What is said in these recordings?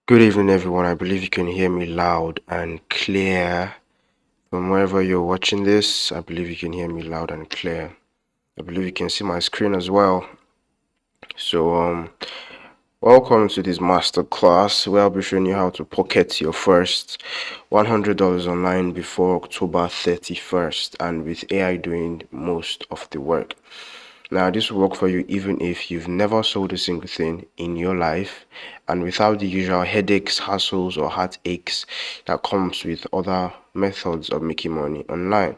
Good evening, everyone. I believe you can hear me loud and clear. From wherever you're watching this, I believe you can hear me loud and clear. I believe you can see my screen as well. So, welcome to this master class where I'll be showing you how to pocket your first $100 online before October 31st, and with AI doing most of the work. Now, this will work for you even if you've never sold a single thing in your life and without the usual headaches, hassles, or heartaches that comes with other methods of making money online.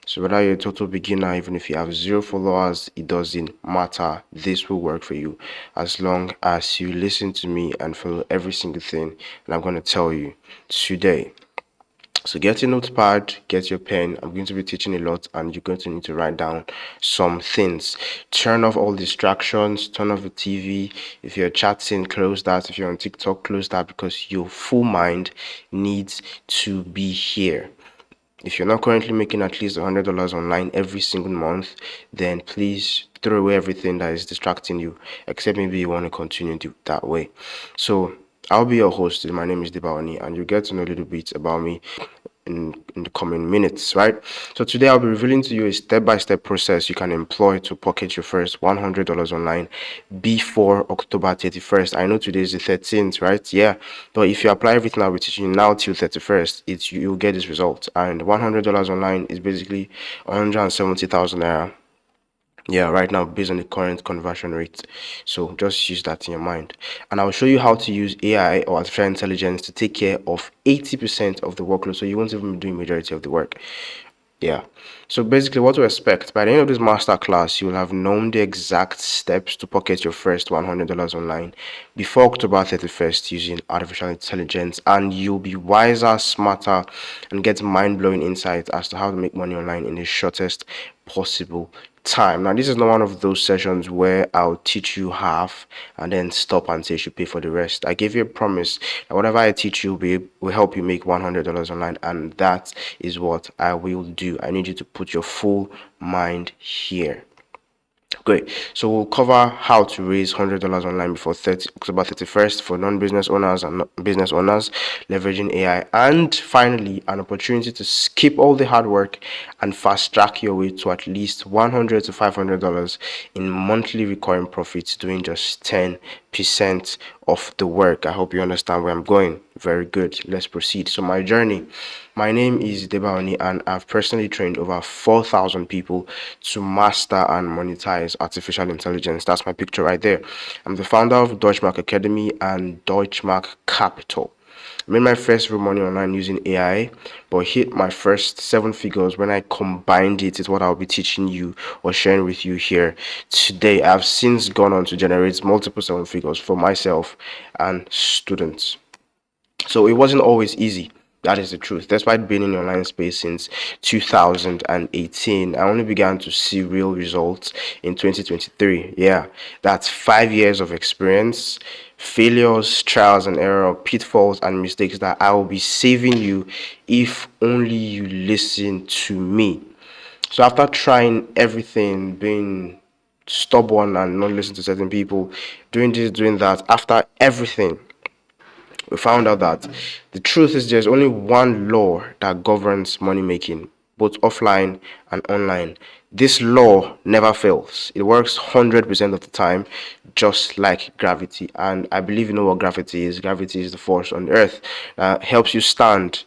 So whether you're a total beginner, even if you have 0 followers, it doesn't matter. This will work for you as long as you listen to me and follow every single thing that I'm going to tell you today. So get your notepad, get your pen. I'm going to be teaching a lot and you're going to need to write down some things. Turn off all distractions, turn off the TV. If you're chatting, close that. If you're on TikTok, close that because your full mind needs to be here. If you're not currently making at least $100 online every single month, then please throw away everything that is distracting you, except maybe you want to continue that way. So I'll be your host. My name is Debawani, and you get to know a little bit about me in the coming minutes, right? So today I'll be revealing to you a step-by-step process you can employ to pocket your first $100 online before October 31st. I know today is the 13th, right? Yeah, but if you apply everything I'll be teaching you now till 31st, you'll get this result. And $100 online is basically 170,000 naira. Yeah, right now based on the current conversion rate. So just use that in your mind. And I'll show you how to use AI or artificial intelligence to take care of 80% of the workload. So you won't even be doing majority of the work. Yeah. So basically what to expect. By the end of this master class, you'll have known the exact steps to pocket your first $100 online before October 31st using artificial intelligence, and you'll be wiser, smarter, and get mind-blowing insights as to how to make money online in the shortest possible time. Now, this is not one of those sessions where I'll teach you half and then stop and say you should pay for the rest. I gave you a promise that whatever I teach you will help you make $100 online, and that is what I will do. I need you to put your full mind here. Great. So we'll cover how to raise $100 online before October 31st for non-business owners and business owners, leveraging AI, and finally an opportunity to skip all the hard work and fast track your way to at least $100 to $500 in monthly recurring profits, doing just 10% of the work. I hope you understand where I'm going. Very good. Let's proceed. So my journey. My name is Debaoni, and I've personally trained over 4,000 people to master and monetize artificial intelligence. That's my picture right there. I'm the founder of Deutschmark Academy and Deutschmark Capital. I made my first real money online using AI, but hit my first 7 figures when I combined it with what I'll be teaching you or sharing with you here today. I've since gone on to generate multiple 7 figures for myself and students. So it wasn't always easy. That is the truth. Despite being in the online space since 2018, I only began to see real results in 2023. Yeah, that's 5 years of experience, failures, trials and error, pitfalls and mistakes that I will be saving you if only you listen to me. So after trying everything, being stubborn and not listening to certain people, doing this, doing that, after everything, we found out that the truth is there's only one law that governs money making, both offline and online. This law never fails. It works 100% of the time, just like gravity. And I believe you know what gravity is. Gravity is the force on the earth that helps you stand.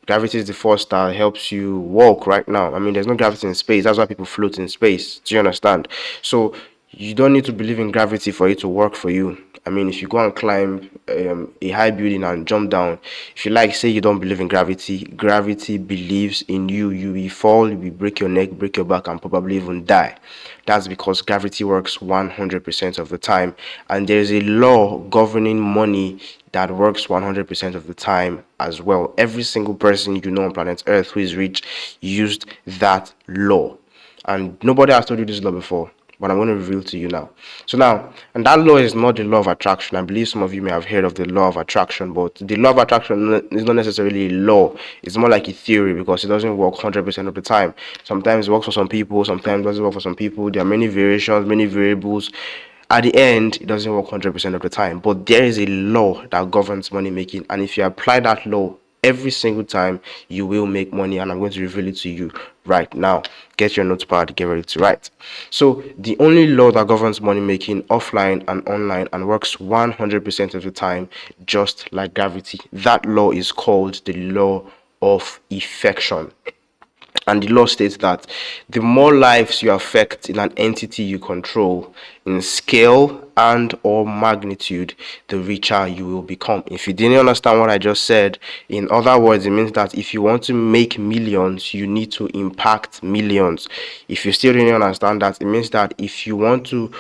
Gravity is the force that helps you walk right now. I mean, there's no gravity in space. That's why people float in space. Do you understand? So you don't need to believe in gravity for it to work for you. I mean, if you go and climb a high building and jump down, if you like, say you don't believe in gravity, gravity believes in you. You will fall, you will break your neck, break your back, and probably even die. That's because gravity works 100% of the time. And there's a law governing money that works 100% of the time as well. Every single person you know on planet Earth who is rich used that law. And nobody has told you this law before, but I'm going to reveal to you now. So now, and that law is not the law of attraction. I believe some of you may have heard of the law of attraction, but the law of attraction is not necessarily a law. It's more like a theory because it doesn't work 100% of the time. Sometimes it works for some people, sometimes it doesn't work for some people. There are many variations, many variables. At the end, it doesn't work 100% of the time, but there is a law that governs money making, and if you apply that law every single time, you will make money. And I'm going to reveal it to you right now. Get your notepad, get ready to write. So the only law that governs money making offline and online and works 100% of the time, just like gravity, that law is called the law of affection. And the law states that the more lives you affect in an entity you control in scale and or magnitude, the richer you will become. If you didn't understand what I just said, in other words, it means that if you want to make millions, you need to impact millions. If you still didn't understand that, it means that if you want to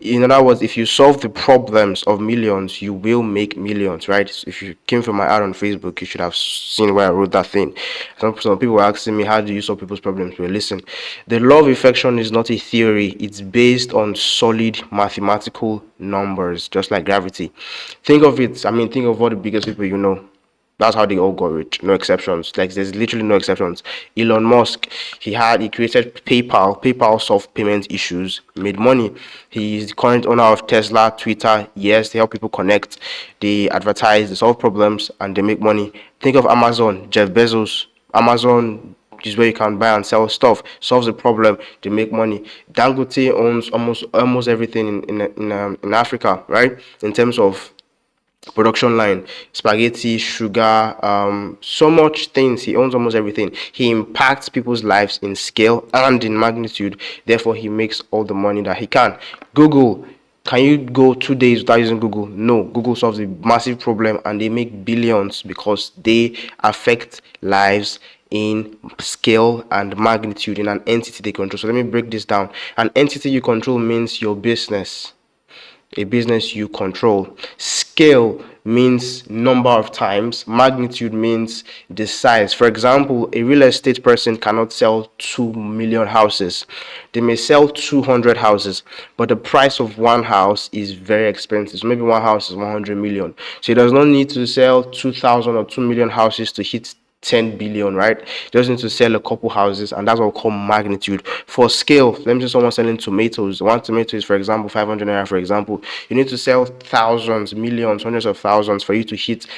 in other words, if you solve the problems of millions, you will make millions, right? So if you came from my ad on Facebook, you should have seen where I wrote that thing. Some people were asking me, how do you solve people's problems? Well, listen, the law of affection is not a theory. It's based on solid mathematical numbers, just like gravity. Think of it, think of all the biggest people you know. That's how they all got rich. No exceptions. Like there's literally no exceptions. Elon Musk, he created PayPal. PayPal solved payment issues, made money. He is the current owner of Tesla, Twitter. Yes, they help people connect. They advertise, they solve problems, and they make money. Think of Amazon, Jeff Bezos. Amazon is where you can buy and sell stuff. Solves a problem, they make money. Dangote owns almost everything in Africa, right? In terms of production line, spaghetti, sugar, so much things. He owns almost everything. He impacts people's lives in scale and in magnitude. Therefore, he makes all the money that he can. Google, can you go 2 days without using Google? No. Google solves a massive problem and they make billions because they affect lives in scale and magnitude in an entity they control. So let me break this down. An entity you control means your business, a business you control. Scale means number of times. Magnitude means the size. For example, a real estate person cannot sell 2 million houses. They may sell 200 houses, but the price of one house is very expensive. So maybe one house is 100 million. So he does not need to sell 2,000 or 2 million houses to hit 10 billion, right? Just need to sell a couple houses, and that's what we call magnitude. For scale, let me say someone selling tomatoes. One tomato is, for example, 500 naira. For example, you need to sell thousands, millions, hundreds of thousands for you to hit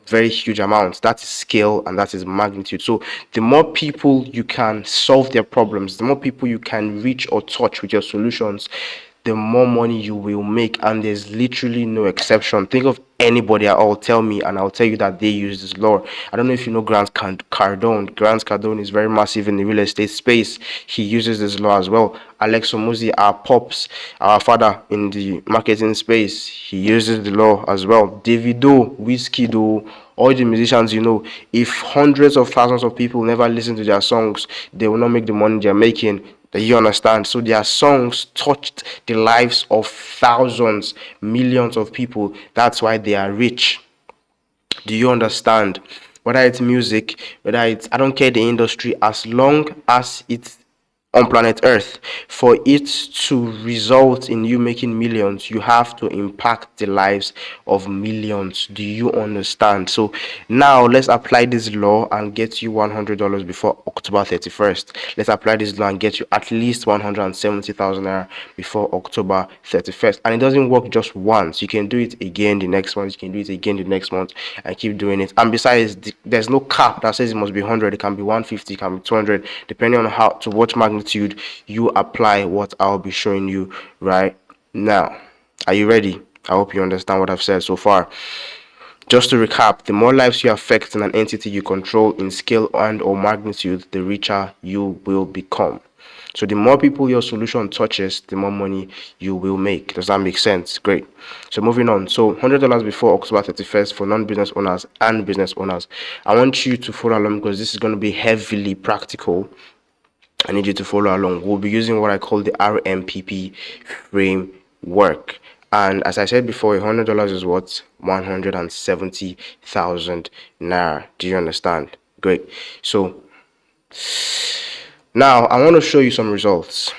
very huge amounts. That is scale and that is magnitude. So the more people you can solve their problems, the more people you can reach or touch with your solutions, the more money you will make. And there's literally no exception. Think of anybody at all, tell me, and I'll tell you that they use this law. I don't know if you know Grant Cardone. Grant Cardone is very massive in the real estate space. He uses this law as well. Alex Omozi, our pops, our father in the marketing space, he uses the law as well. Davido, Wizkid, all the musicians, if hundreds of thousands of people never listen to their songs, they will not make the money they're making. You understand? So their songs touched the lives of thousands, millions of people. That's why they are rich. Do you understand? Whether it's music, whether it's, I don't care the industry, as long as it's on planet Earth, for it to result in you making millions, you have to impact the lives of millions. Do you understand? So now let's apply this law and get you $100 before October 31st. Let's apply this law and get you at least 170,000 naira before October 31st. And it doesn't work just once. You can do it again the next month. You can do it again the next month and keep doing it. And besides, there's no cap that says it must be 100. It can be 150, it can be 200, depending on how to what magnitude you apply what I'll be showing you right now. Are you ready? I hope you understand what I've said so far. Just to recap, the more lives you affect in an entity you control in scale and or magnitude, the richer you will become. So the more people your solution touches, the more money you will make. Does that make sense? Great. So moving on. So $100 before October 31st for non-business owners and business owners. I want you to follow along because this is going to be heavily practical. I need you to follow along. We'll be using what I call the RMPP framework. And as I said before, $100 is what? 170,000 naira. Do you understand? Great. So now I want to show you some results.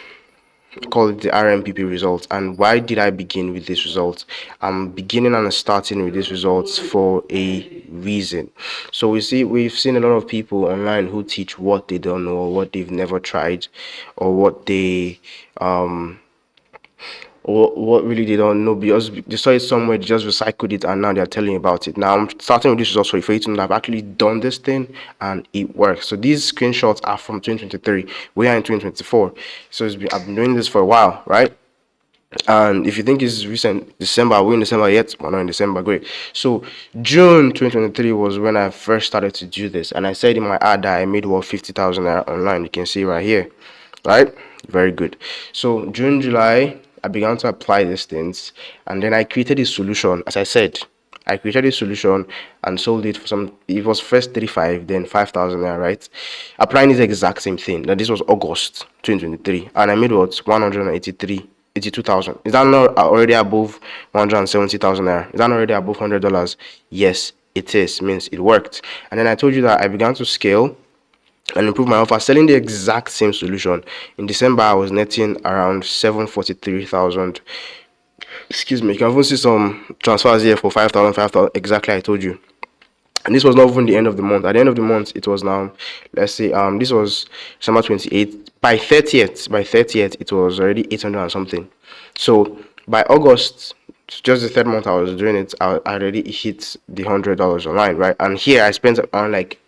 Call it the RMPP results. And why did I begin with this result? I'm beginning and starting with these results for a reason. So we've seen a lot of people online who teach what they don't know or what they've never tried or what they what really they don't know, because they saw it somewhere, they just recycled it, and now they're telling you about it. Now I'm starting with this results for you to know that I've actually done this thing and it works. So these screenshots are from 2023. We are in 2024, so I've been doing this for a while, right? And if you think it's recent, December, we're in December yet? We're not in December, great. So June 2023 was when I first started to do this, and I said in my ad that I made what 50,000 online. You can see right here, right? Very good. So June, July, I began to apply these things, and then I created a solution. As I said, I created a solution and sold it for some. It was first 35, then 5,000 naira, right? Applying this exact same thing. Now this was August 2023, and I made what 82,000. Is that not already above 170,000 naira? Is that not already above $100? Yes, it is. Means it worked. And then I told you that I began to scale and improve my offer, selling the exact same solution. In December, I was netting around 743,000. Excuse me. You can even see some transfers here for 5,000, 5,000. Exactly, I told you. And this was not even the end of the month. At the end of the month, it was now, let's say, this was December 28th. By 30th, it was already 800 and something. So by August, just the third month I was doing it, I already hit the $100 online, right? And here I spent around like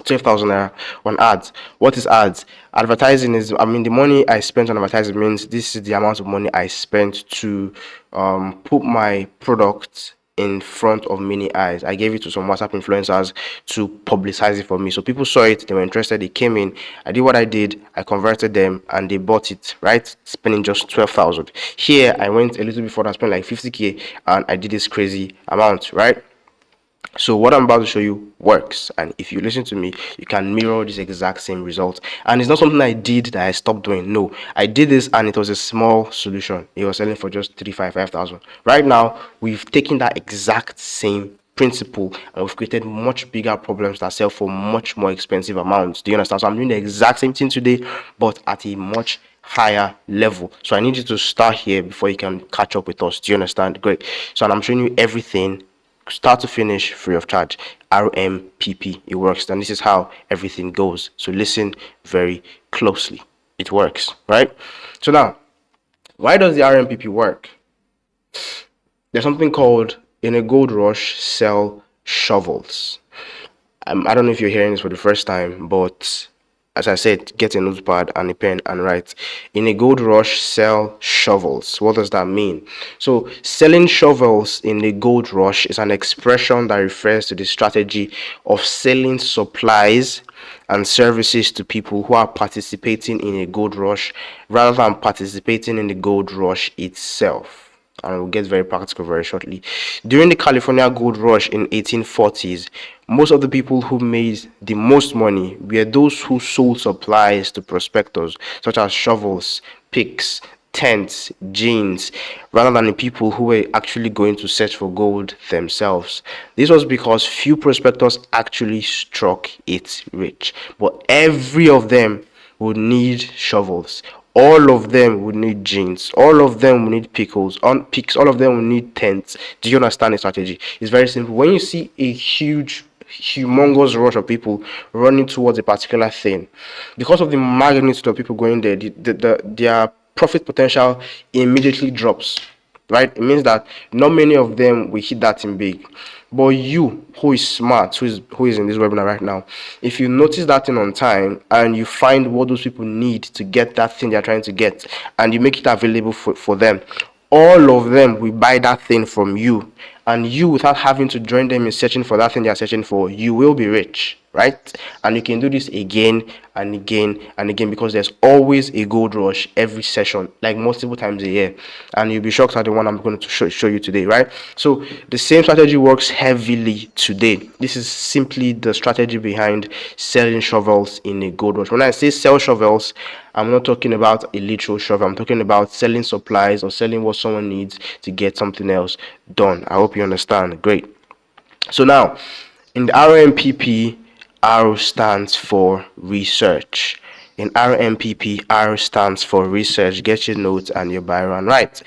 12,000 naira on ads. What is ads? Advertising is, I mean, the money I spent on advertising means this is the amount of money I spent to put my product in front of many eyes. I gave it to some WhatsApp influencers to publicize it for me. So people saw it, they were interested, they came in. I did what I did, I converted them, and they bought it, right? Spending just 12,000. Here, I went a little bit further, I spent like 50k, and I did this crazy amount, right? So what I'm about to show you works, and if you listen to me, you can mirror this exact same result. And it's not something I did that I stopped doing. No, I did this and it was a small solution. It was selling for just 5,000. Right now, we've taken that exact same principle and we've created much bigger problems that sell for much more expensive amounts. Do you understand? So I'm doing the exact same thing today, but at a much higher level. So I need you to start here before you can catch up with us. Do you understand? Great. So, and I'm showing you everything start to finish free of charge. RMPP, it works, and this is how everything goes. So listen very closely. It works, right? So now, why does the RMPP work? There's something called, in a gold rush, sell shovels. I don't know if you're hearing this for the first time, but as I said, get a notepad and a pen and write. In a gold rush, sell shovels. What does that mean? So, selling shovels in a gold rush is an expression that refers to the strategy of selling supplies and services to people who are participating in a gold rush rather than participating in the gold rush itself. And we'll get very practical very shortly. During the California gold rush in 1840s, most of the people who made the most money were those who sold supplies to prospectors, such as shovels, picks, tents, jeans, rather than the people who were actually going to search for gold themselves. This was because few prospectors actually struck it rich, but every of them would need shovels. All of them would need jeans. All of them will need pickles. On picks, all of them will need tents. Do you understand the strategy? It's very simple. When you see a humongous rush of people running towards a particular thing, because of the magnitude of people going there, their profit potential immediately drops, right? It means that not many of them will hit that in big. But you, who is smart, who is in this webinar right now, if you notice that thing on time and you find what those people need to get that thing they're trying to get, and you make it available for them, all of them will buy that thing from you. And you, without having to join them in searching for that thing they are searching for, you will be rich, right? And you can do this again and again and again, because there's always a gold rush every session, like multiple times a year. And you'll be shocked at the one I'm going to show you today, right? So the same strategy works heavily today. This is simply the strategy behind selling shovels in a gold rush. When I say sell shovels, I'm not talking about a literal shovel. I'm talking about selling supplies or selling what someone needs to get something else done. I hope you understand. Great. So now, in the RMPP, R stands for research. In RMPP, R stands for research. Get your notes and your biro and write.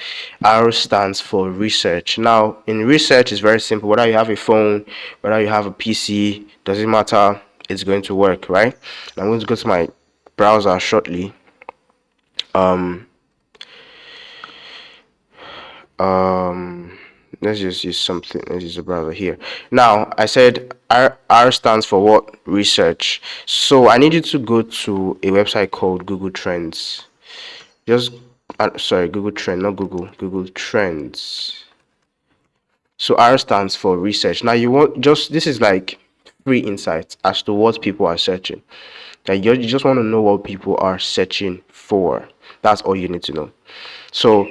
R stands for research. Now, in research, it's very simple. Whether you have a phone, whether you have a PC, doesn't matter. It's going to work, right? I'm going to go to my browser shortly. let's just use something. Let's use a browser here. Now I said R stands for what? Research. So I need you to go to a website called Google Trends. Just sorry, Google Trend, not Google Trends. So R stands for research. Now you want just this is like free insights as to what people are searching. Like you just want to know what people are searching for. That's all you need to know. So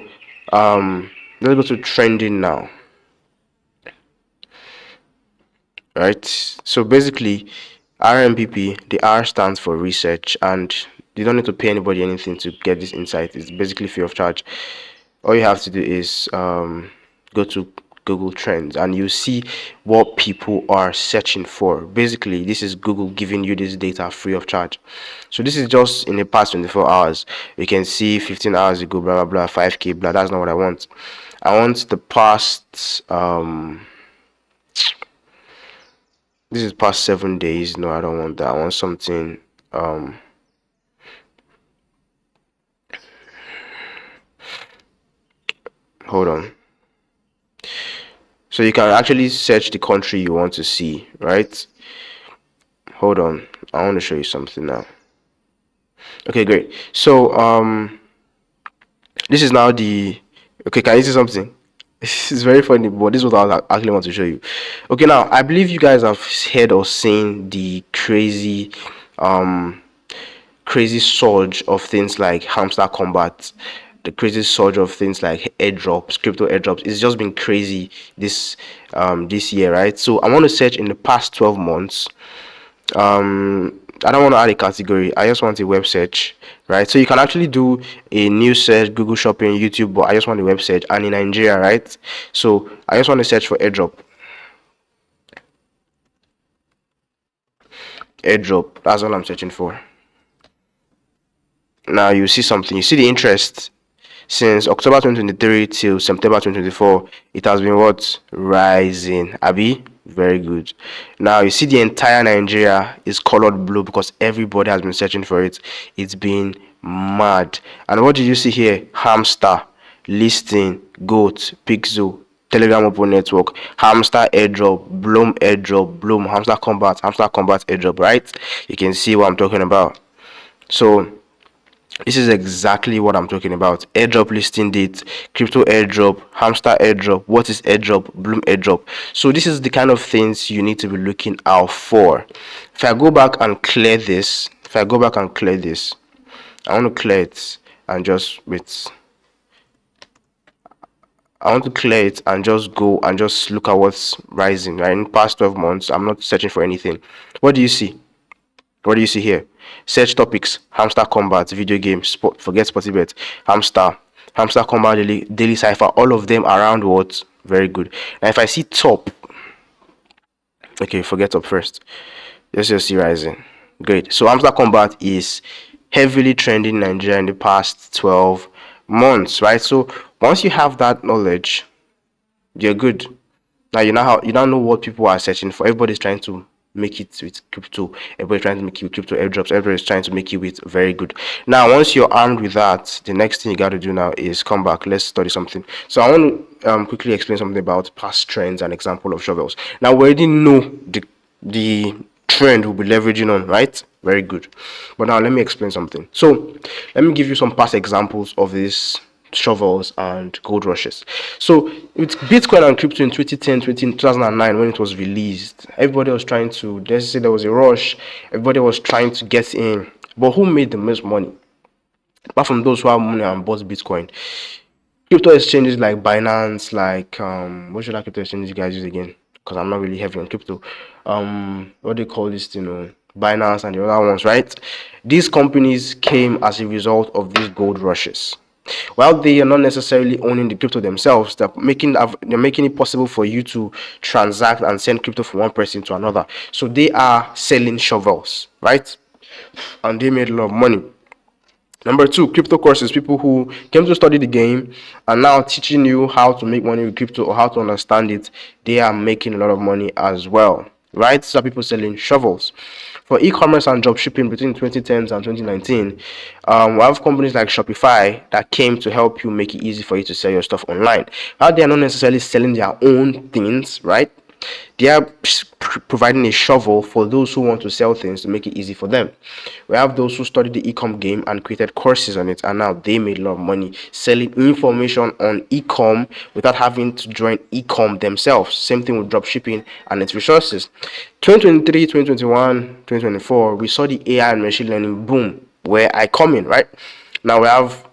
let's go to trending now. Right. So basically, RMPP, the R stands for research, and you don't need to pay anybody anything to get this insight. It's basically free of charge. All you have to do is go to Google Trends and you see what people are searching for. Basically, this is Google giving you this data free of charge. So this is just in the past 24 hours. You can see 15 hours ago, blah blah blah, 5k, blah. That's not what I want. I want the past this is past 7 days. No, I don't want that. I want something hold on. So you can actually search the country you want to see, right? Hold on. I want to show you something now. Okay, great. So this is now the okay, can you see something? It's very funny, but this is what I actually want to show you. Okay, now I believe you guys have heard or seen the crazy surge of things like Hamster Combat, the crazy surge of things like airdrops, crypto airdrops. It's just been crazy this year, right? So I want to search in the past 12 months. I don't want to add a category. I just want a web search, right? So you can actually do a new search, Google Shopping, YouTube, but I just want a web search. And in Nigeria, right? So I just want to search for airdrop. Airdrop. That's all I'm searching for. Now you see something. You see the interest. Since October 2023 till September 2024, it has been what? Rising. Abi? Very good. Now you see the entire Nigeria is colored blue because everybody has been searching for it. It's been mad. And what did you see here? Hamster, listing, goat, pixel, Telegram open network, hamster airdrop, bloom, hamster combat airdrop, right? You can see what I'm talking about. So this is exactly what I'm talking about. Airdrop listing date, crypto airdrop, hamster airdrop, what is airdrop, bloom airdrop. So this is the kind of things you need to be looking out for. If I go back and clear this, I want to clear it and just wait. I want to clear it and just go and just look at what's rising. Right, in the past 12 months, I'm not searching for anything. What do you see? What do you see here? Search topics, hamster combat, video game, sport, forget sporty bet, hamster combat, daily cipher, all of them around what? Very good. Now if I see top, okay, forget top first. Let's just see rising. Great. So hamster combat is heavily trending in Nigeria in the past 12 months, right? So once you have that knowledge, you're good. Now you now know what people are searching for. Everybody's trying to make it with crypto. Everybody's trying to make it with crypto airdrops. Everybody's trying to make it with very good. Now, once you're armed with that, the next thing you got to do now is come back. Let's study something. So I want to quickly explain something about past trends and example of shovels. Now we already know the trend we'll be leveraging on, right? Very good. But now let me explain something. So let me give you some past examples of this shovels and gold rushes. So with Bitcoin and crypto in 2010, 2009 when it was released, everybody was trying to, let's say there was a rush, everybody was trying to get in. But who made the most money? Apart from those who have money and bought Bitcoin, crypto exchanges like Binance, like what should I crypto exchanges you guys use again? Because I'm not really heavy on crypto. What do they call this, Binance and the other ones, right? These companies came as a result of these gold rushes. While they are not necessarily owning the crypto themselves, they're making it possible for you to transact and send crypto from one person to another. So they are selling shovels, right? And they made a lot of money. Number two, crypto courses. People who came to study the game and now teaching you how to make money with crypto or how to understand it. They are making a lot of money as well. right? So people selling shovels. For e-commerce and drop shipping between 2010s and 2019, we have companies like Shopify that came to help you make it easy for you to sell your stuff online. How they are not necessarily selling their own things, right? They are providing a shovel for those who want to sell things to make it easy for them. We have those who studied the e-com game and created courses on it, and now they made a lot of money selling information on e-com without having to join e-com themselves. Same thing with drop shipping and its resources. 2023, 2021, 2024, we saw the AI and machine learning boom, where I come in, right? Now we have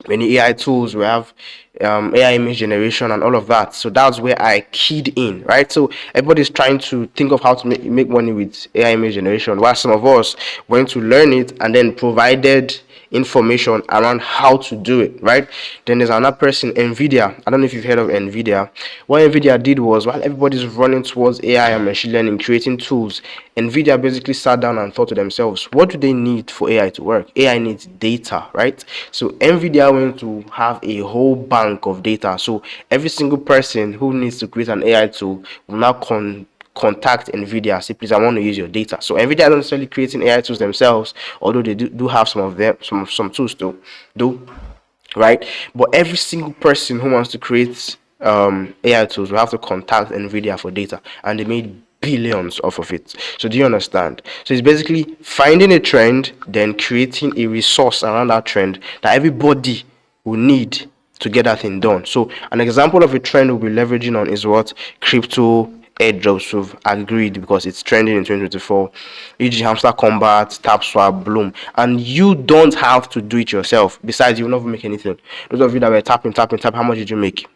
many AI tools, we have AI image generation and all of that. So that's where I keyed in, right? So everybody's trying to think of how to make money with AI image generation, while some of us went to learn it and then provided information around how to do it, right? Then there's another person, Nvidia. I don't know if you've heard of Nvidia. What Nvidia did was, while everybody's running towards AI and machine learning, creating tools, Nvidia basically sat down and thought to themselves, what do they need for AI to work? AI needs data, right? So Nvidia went to have a whole bank of data. So every single person who needs to create an AI tool will now contact Nvidia, say, please, I want to use your data. So Nvidia is not necessarily creating AI tools themselves, although they do have some of them, some tools to do, right? But every single person who wants to create AI tools will have to contact Nvidia for data, and they made billions off of it. So do you understand? So it's basically finding a trend, then creating a resource around that trend that everybody will need to get that thing done. So an example of a trend we'll be leveraging on is what? Crypto airdrops. We've agreed because it's trending in 2024, e.g. Hamster Combat, Tap Swap, Bloom, and you don't have to do it yourself. Besides, you will never make anything. Those of you that were tapping, how much did you make?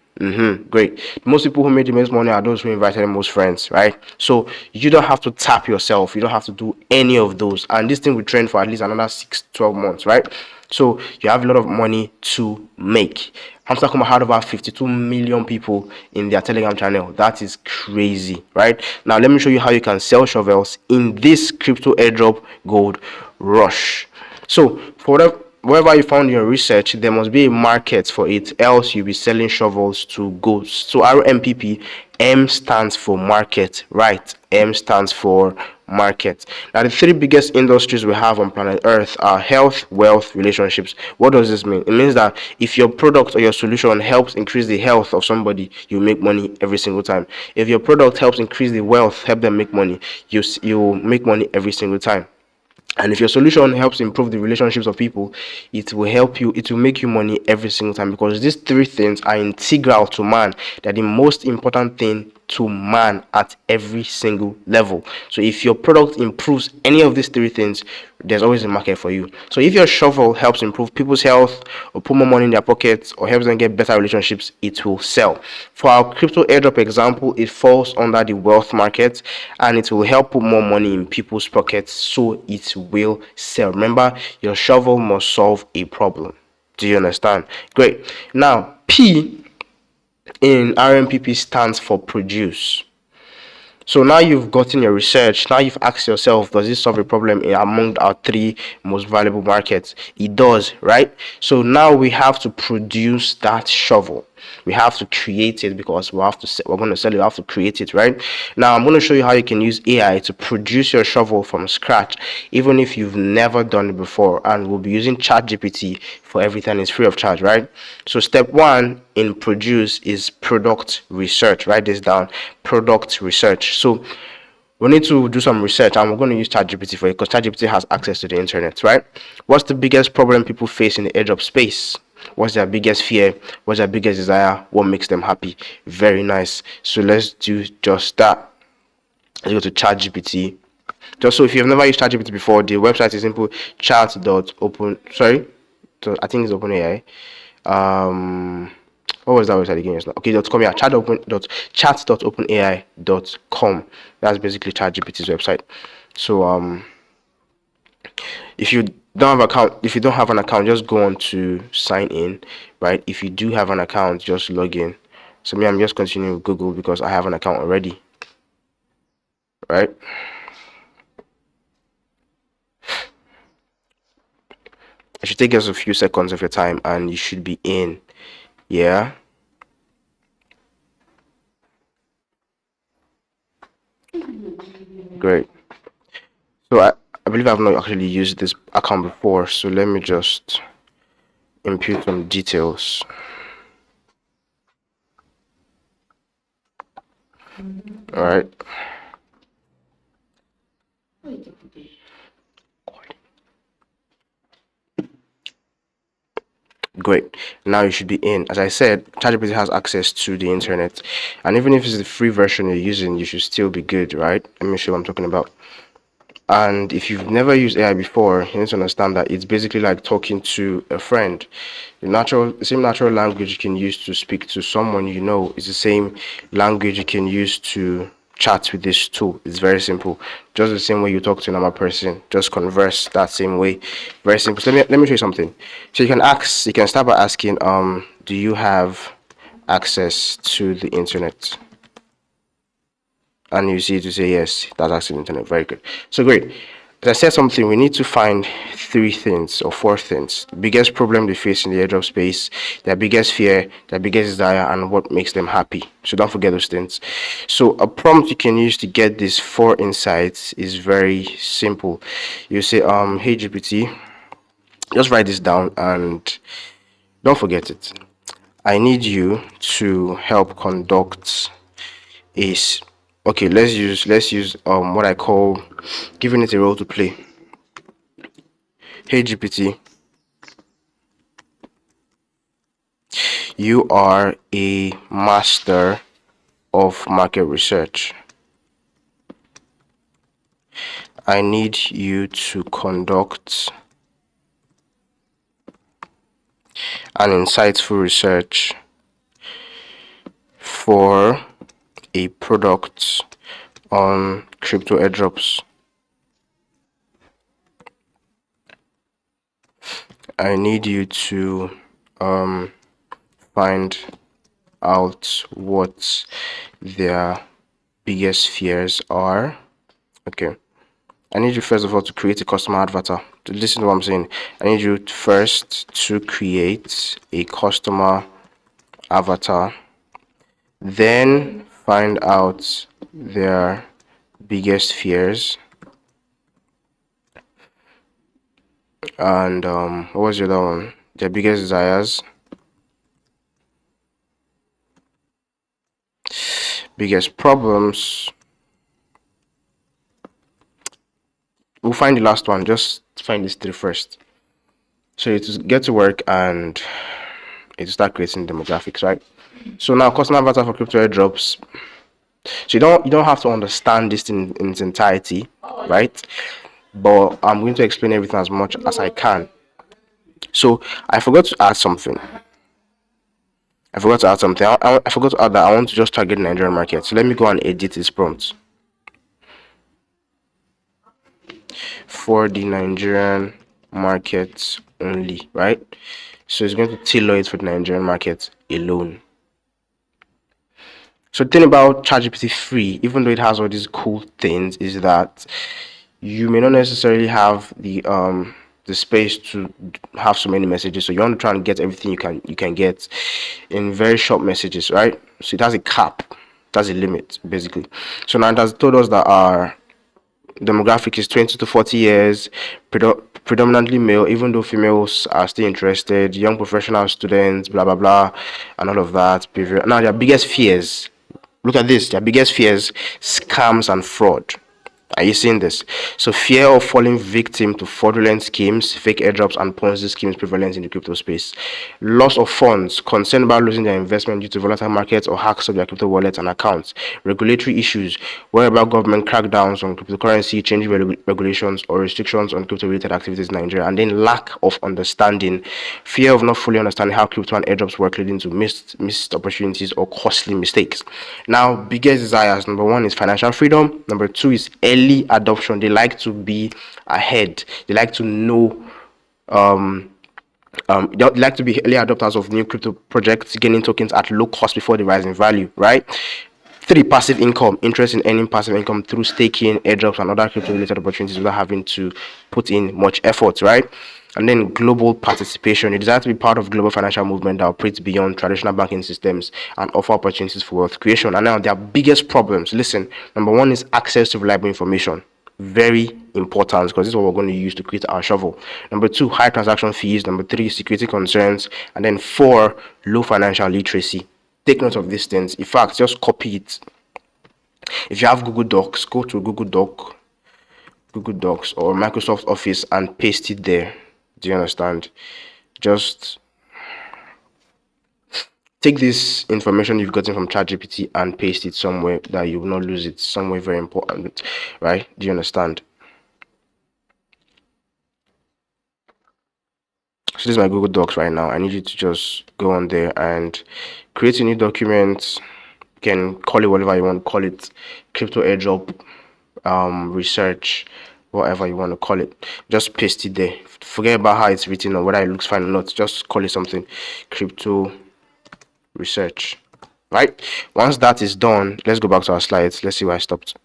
Great. Most people who made the most money are those who invited the most friends, right? So you don't have to tap yourself, you don't have to do any of those, and this thing will trend for at least another 6-12 months, right? So you have a lot of money to make. Hamster Combat had over 52 million people in their Telegram channel. That is crazy, right? Now let me show you how you can sell shovels in this crypto airdrop gold rush. So for wherever you found your research, there must be a market for it, else you'll be selling shovels to ghosts. So RMPP, M stands for market, right? M stands for market. Now the three biggest industries we have on planet Earth are health, wealth, relationships. What does this mean? It means that if your product or your solution helps increase the health of somebody, you make money every single time. If your product helps increase the wealth, help them make money, you make money every single time. And if your solution helps improve the relationships of people, it will make you money every single time, because these three things are integral to man. They're the most important thing to man at every single level. So if your product improves any of these three things, there's always a market for you. So if your shovel helps improve people's health, or put more money in their pockets, or helps them get better relationships, it will sell. For our crypto airdrop example, it falls under the wealth market, and it will help put more money in people's pockets, so it will sell. Remember, your shovel must solve a problem. Do you understand? Great. Now P in RMPP stands for produce. So now you've gotten your research. Now you've asked yourself, does this solve a problem among our three most valuable markets? It does, right? So now we have to produce that shovel. We have to create it, because we're going to sell it. We have to create it, right? Now I'm going to show you how you can use AI to produce your shovel from scratch, even if you've never done it before. And we'll be using ChatGPT for everything. It's free of charge, right? So step one in produce is product research. Write this down: product research. So we need to do some research, and we're going to use ChatGPT for it, because ChatGPT has access to the internet, right? What's the biggest problem people face in the airdrop space? What's their biggest fear? What's their biggest desire? What makes them happy? Very nice. So let's do just that. Let's go to ChatGPT. Just so if you've never used ChatGPT before, the website is simple: chat.open. Sorry, I think it's OpenAI. What was that website again? It's not okay. .com, yeah. Chat.openai.com. That's basically ChatGPT's website. So if you don't have an account, just go on to sign in, right? If you do have an account, just log in. So me, I'm just continuing with Google because I have an account already, right? It should take us a few seconds of your time, and you should be in. Yeah. Great. So I believe I've not actually used this account before, so let me just input some details. All right. Great. Now you should be in. As I said, ChatGPT has access to the internet, and even if it's the free version you're using, you should still be good, right? Let me show you what I'm talking about. And if you've never used AI before, you need to understand that it's basically like talking to a friend. The same natural language you can use to speak to someone you know is the same language you can use to chat with this tool. It's very simple. Just the same way you talk to another person, just converse that same way. Very simple. So let me show you something. So you can start by asking, do you have access to the internet? And you see to say yes, that's access to the internet. Very good. So great. As I said something, we need to find three things or four things. The biggest problem they face in the airdrop space, their biggest fear, their biggest desire, and what makes them happy. So don't forget those things. So a prompt you can use to get these four insights is very simple. You say, hey GPT, just write this down and don't forget it. I need you to help conduct is okay. Let's use what I call giving it a role to play. Hey GPT, you are a master of market research. I need you to conduct an insightful research for a product on crypto airdrops. I need you to find out what their biggest fears are. Okay. I need you first of all to create a customer avatar. Listen to what I'm saying. I need you first to create a customer avatar, then find out their biggest fears, and what was the other one? Their biggest desires, biggest problems. We'll find the last one. Just find these three first. So you to get to work and it will start creating demographics, right? So now customer avatar for crypto airdrops. So you don't have to understand this in its entirety, right? But I'm going to explain everything as much as I can. So I forgot to add something. I forgot to add something. I forgot to add that I want to just target the Nigerian market. So let me go and edit this prompt for the Nigerian market only, right? So it's going to tailor it for the Nigerian market alone. So the thing about ChatGPT free, even though it has all these cool things, is that you may not necessarily have the space to have so many messages. So you want to try and get everything you can get in very short messages, right? So it has a cap, that's a limit basically. So now it has told us that our demographic is 20 to 40 years, predominantly male, even though females are still interested, young professional students, blah blah blah, and all of that. Now their biggest fears, look at this, their biggest fears: scams and fraud. Are you seeing this? So fear of falling victim to fraudulent schemes, fake airdrops, and Ponzi schemes prevalent in the crypto space. Loss of funds, concern about losing their investment due to volatile markets or hacks of their crypto wallets and accounts. Regulatory issues, worry about government crackdowns on cryptocurrency, changing regulations or restrictions on crypto-related activities in Nigeria. And then lack of understanding, fear of not fully understanding how crypto and airdrops work, leading to missed opportunities or costly mistakes. Now, biggest desires: number one is financial freedom. Number two is early adoption. They like to be ahead. They like to know. They like to be early adopters of new crypto projects, gaining tokens at low cost before they rise in value. Right. Three, passive income. Interest in earning passive income through staking, airdrops, and other crypto-related opportunities without having to put in much effort. Right. And then global participation. You desire to be part of global financial movement that operates beyond traditional banking systems and offer opportunities for wealth creation. And now their biggest problems. Listen, number one is access to reliable information. Very important, because this is what we're going to use to create our shovel. Number two, high transaction fees. Number three, security concerns. And then four, low financial literacy. Take note of these things. In fact, just copy it. If you have Google Docs, go to Google Docs or Microsoft Office and paste it there. Do you understand? Just take this information you've gotten from ChatGPT and paste it somewhere that you will not lose it. Somewhere very important, right? Do you understand? So this is my Google Docs right now. I need you to just go on there and create a new document. You can call it whatever you want to call it. Crypto airdrop, research, whatever you want to call it. Just paste it there. Forget about how it's written or whether it looks fine or not. Just call it something. Crypto research. Right? Once that is done, let's go back to our slides. Let's see where I stopped.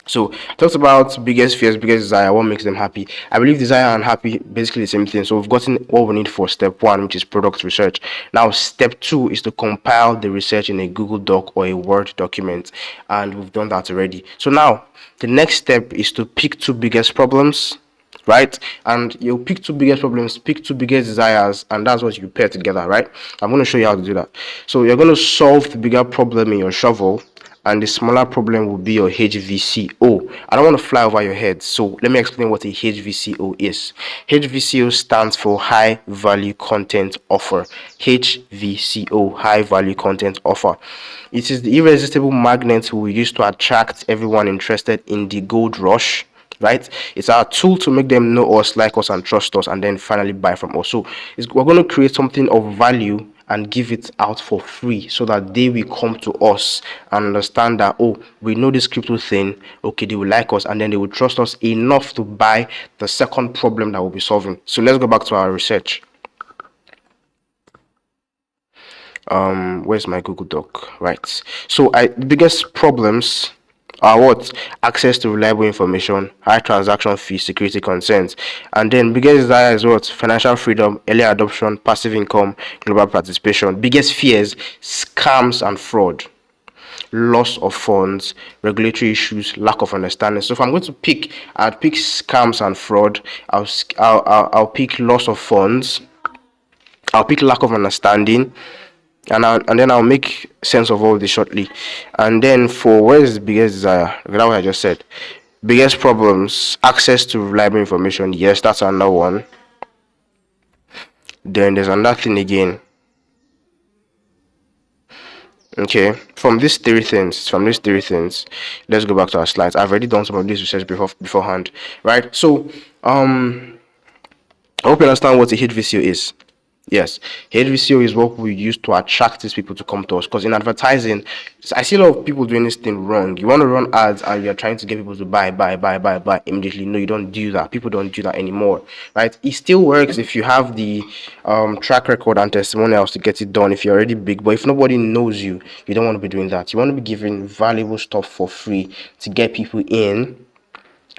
So talked about biggest fears, biggest desire, what makes them happy. I believe desire and happy basically the same thing. So we've gotten what we need for step one, which is product research. Now step two is to compile the research in a Google Doc or a Word document, and we've done that already. So now the next step is to pick two biggest problems, right? And you pick two biggest problems, pick two biggest desires, and that's what you pair together, right? I'm going to show you how to do that. So you're going to solve the bigger problem in your shovel, and the smaller problem will be your HVCO. I don't want to fly over your head, so let me explain what a HVCO is. HVCO stands for High Value Content Offer. HVCO, High Value Content Offer. It is the irresistible magnet we use to attract everyone interested in the gold rush, right? It's our tool to make them know us, like us, and trust us, and then finally buy from us. So we're going to create something of value and give it out for free, so that they will come to us and understand that, oh, we know this crypto thing, okay, they will like us, and then they will trust us enough to buy the second problem that we'll be solving. So let's go back to our research. Where's my Google Doc? Right. So the biggest problems are what? Access to reliable information, high transaction fees, security concerns. And then biggest desire is what? Financial freedom, early adoption, passive income, global participation. Biggest fears, scams and fraud, loss of funds, regulatory issues, lack of understanding. So if I'm going to pick, I'd pick scams and fraud. I'll pick loss of funds. I'll pick lack of understanding, and then I'll make sense of all this shortly. And then for where is the biggest desire? That's what I just said. Biggest problems, access to reliable information. Yes, that's another one. Then there's another thing again. Okay, from these three things, let's go back to our slides. I've already done some of this research beforehand, right? So I hope you understand what a HVCO is. Yes, HVCO is what we use to attract these people to come to us. Because in advertising, I see a lot of people doing this thing wrong. You want to run ads and you're trying to get people to buy immediately. No, you don't do that. People don't do that anymore, right? It still works if you have the track record and testimonials to get it done. If you're already big, but if nobody knows you, you don't want to be doing that. You want to be giving valuable stuff for free to get people in,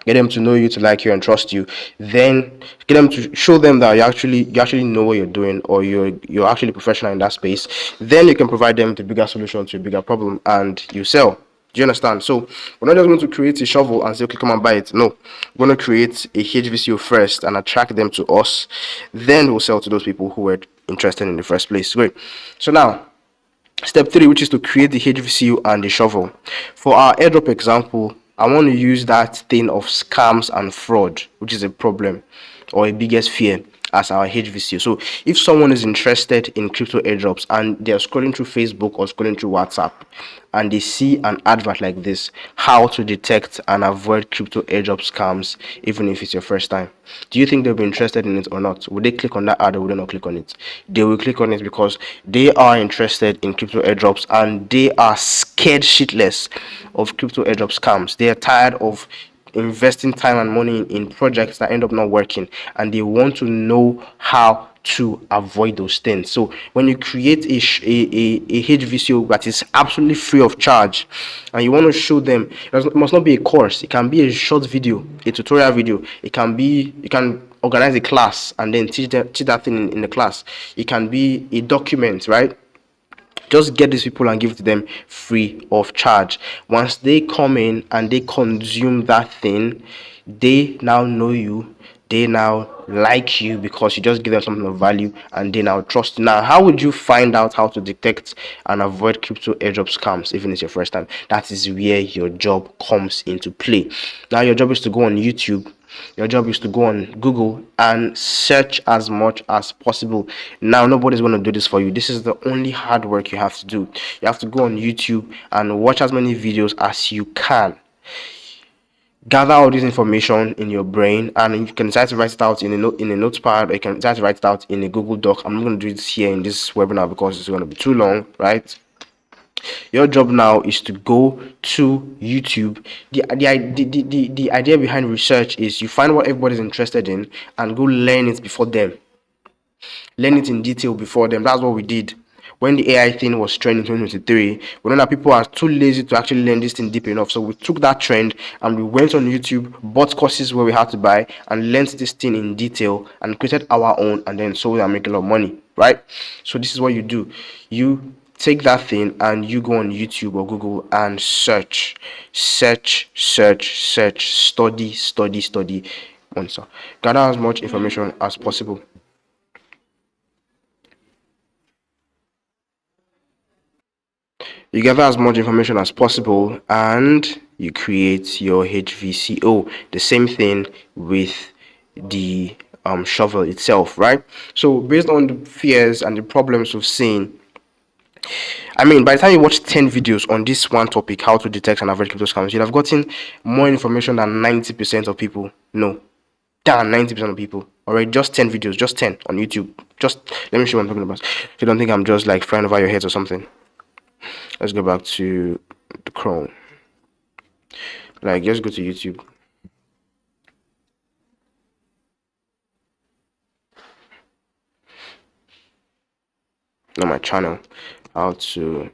get them to know you, to like you and trust you, then get them to show them that you actually know what you're doing, or you're actually professional in that space. Then you can provide them the bigger solution to a bigger problem, and you sell. Do you understand? So we're not just going to create a shovel and say, okay, come and buy it. No, we're going to create a HVCO first and attract them to us. Then we'll sell to those people who were interested in the first place. Great. So now step three, which is to create the HVCO and the shovel. For our airdrop example, I want to use that thing of scams and fraud, which is a problem or a biggest fear, as our HVCO. So if someone is interested in crypto airdrops and they're scrolling through Facebook or scrolling through WhatsApp and they see an advert like this, how to detect and avoid crypto airdrop scams, even if it's your first time, do you think they'll be interested in it or not? Would they click on that ad or would they not click on it? They will click on it because they are interested in crypto airdrops and they are scared shitless of crypto airdrop scams. They are tired of investing time and money in projects that end up not working, and they want to know how to avoid those things. So when you create a HVCO that is absolutely free of charge and you want to show them, it must not be a course, it can be a short video, a tutorial video, it can be, you can organize a class and then teach that thing in the class. It can be a document, right? Just get these people and give it to them free of charge. Once they come in and they consume that thing, they now know you, they now like you because you just give them something of value, and they now trust you. Now, how would you find out how to detect and avoid crypto airdrop scams even if it's your first time? That is where your job comes into play. Now your job is to go on YouTube, your job is to go on Google and search as much as possible. Now, nobody's going to do this for you. This is the only hard work you have to do. You have to go on YouTube and watch as many videos as you can. Gather all this information in your brain, and you can decide to write it out in a notepad, or you can decide to write it out in a Google Doc. I'm not going to do this here in this webinar because it's going to be too long, right? Your job now is to go to YouTube. The idea behind research is you find what everybody's interested in and go learn it before them. Learn it in detail before them. That's what we did when the AI thing was trending in 2023. We know that people are too lazy to actually learn this thing deep enough. So we took that trend and we went on YouTube, bought courses where we had to buy, and learned this thing in detail and created our own, and then sold and make a lot of money, right? So this is what you do. You take that thing and you go on YouTube or Google and search, study. Gather as much information as possible. You gather as much information as possible and you create your HVCO. The same thing with the shovel itself, right? So based on the fears and the problems we've seen, I mean, by the time you watch 10 videos on this one topic, how to detect and avoid crypto scams, you'd have gotten more information than 90% of people know. Than 90% of people. Alright, just 10 videos, just 10 on YouTube. Just let me show you what I'm talking about. If you don't think I'm just like flying over your heads or something. Let's go back to the Chrome. Like, just go to YouTube. On my channel, how to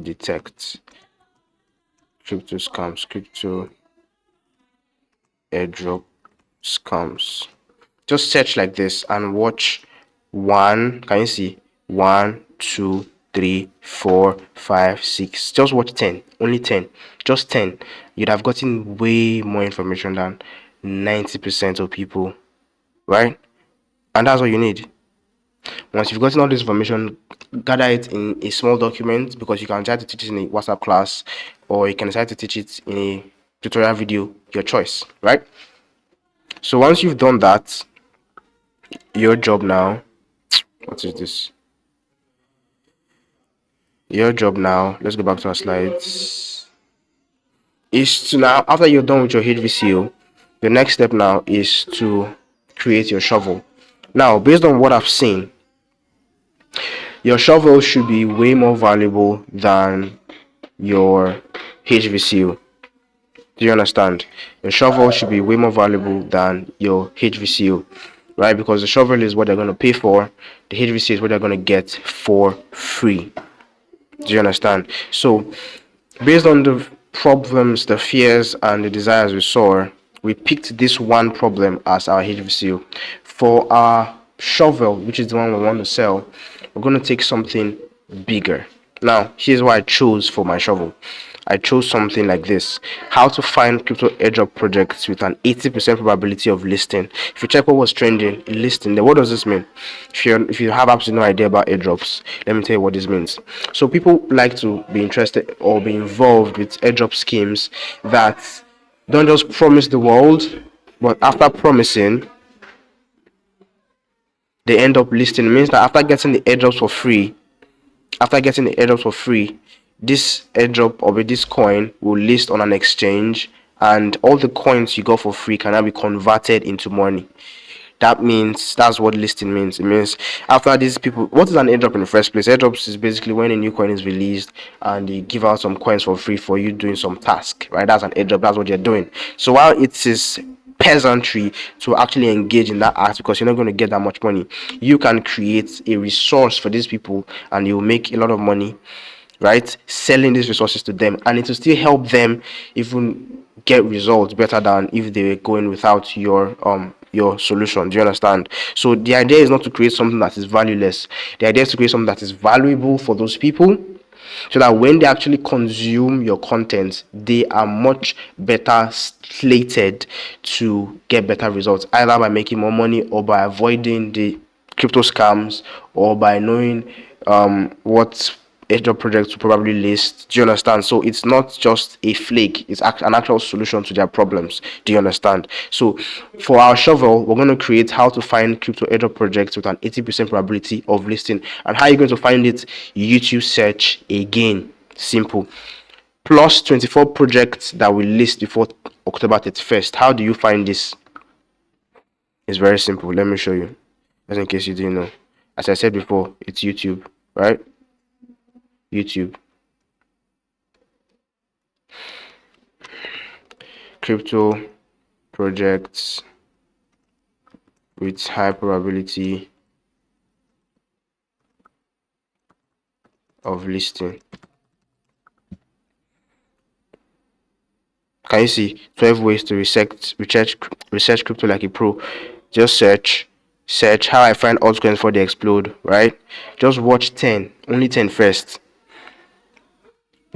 detect crypto scams, crypto airdrop scams. Just search like this and watch one. Can you see? 1, 2, 3, 4, 5, 6. Just watch 10. Only 10. Just 10. You'd have gotten way more information than 90% of people, right? And that's what you need. Once you've gotten all this information, gather it in a small document, because you can try to teach it in a WhatsApp class, or you can decide to teach it in a tutorial video, your choice, right? So once you've done that, your job now, what is this? Your job now, let's go back to our slides, is to now, after you're done with your HVCO, the next step now is to create your shovel. Now, based on what I've seen, your shovel should be way more valuable than your HVCO. Do you understand? Your shovel should be way more valuable than your HVCO, right? Because the shovel is what they're going to pay for, the HVCO is what they're going to get for free. Do you understand? So, based on the problems, the fears, and the desires we saw, we picked this one problem as our HVCO. For our shovel, which is the one we want to sell, we're going to take something bigger. Now, here's what I chose for my shovel. I chose something like this: how to find crypto airdrop projects with an 80% probability of listing. If you check what was trending, listing, then what does this mean? If you have absolutely no idea about airdrops, let me tell you what this means. So people like to be interested or be involved with airdrop schemes that don't just promise the world, but after promising, they end up listing. It means that after getting the airdrops for free, this airdrop or this coin will list on an exchange, and all the coins you got for free can now be converted into money. That means, that's what listing means. It means after these people, what is an airdrop in the first place? Airdrops is basically when a new coin is released and they give out some coins for free for you doing some task, right? That's an airdrop. That's what you're doing. So while it is peasantry to actually engage in that act, because you're not going to get that much money, you can create a resource for these people and you'll make a lot of money, right, selling these resources to them, and it will still help them even get results better than if they were going without your solution. Do you understand? So the idea is not to create something that is valueless. The idea is to create something that is valuable for those people, so that when they actually consume your content, they are much better slated to get better results, either by making more money or by avoiding the crypto scams, or by knowing what airdrop projects will probably list. Do you understand? So it's not just a flake, it's an actual solution to their problems. Do you understand? So for our shovel, we're going to create how to find crypto airdrop projects with an 80% probability of listing. And how are you going to find it? YouTube search again. Simple. Plus 24 projects that will list before October 31st. How do you find this? It's very simple. Let me show you, just in case you didn't know. As I said before, it's YouTube, right? YouTube. Crypto projects with high probability of listing. Can you see 12 ways to research crypto like a pro? Just search how I find altcoins before they explode, right? Just watch 10, only 10 first.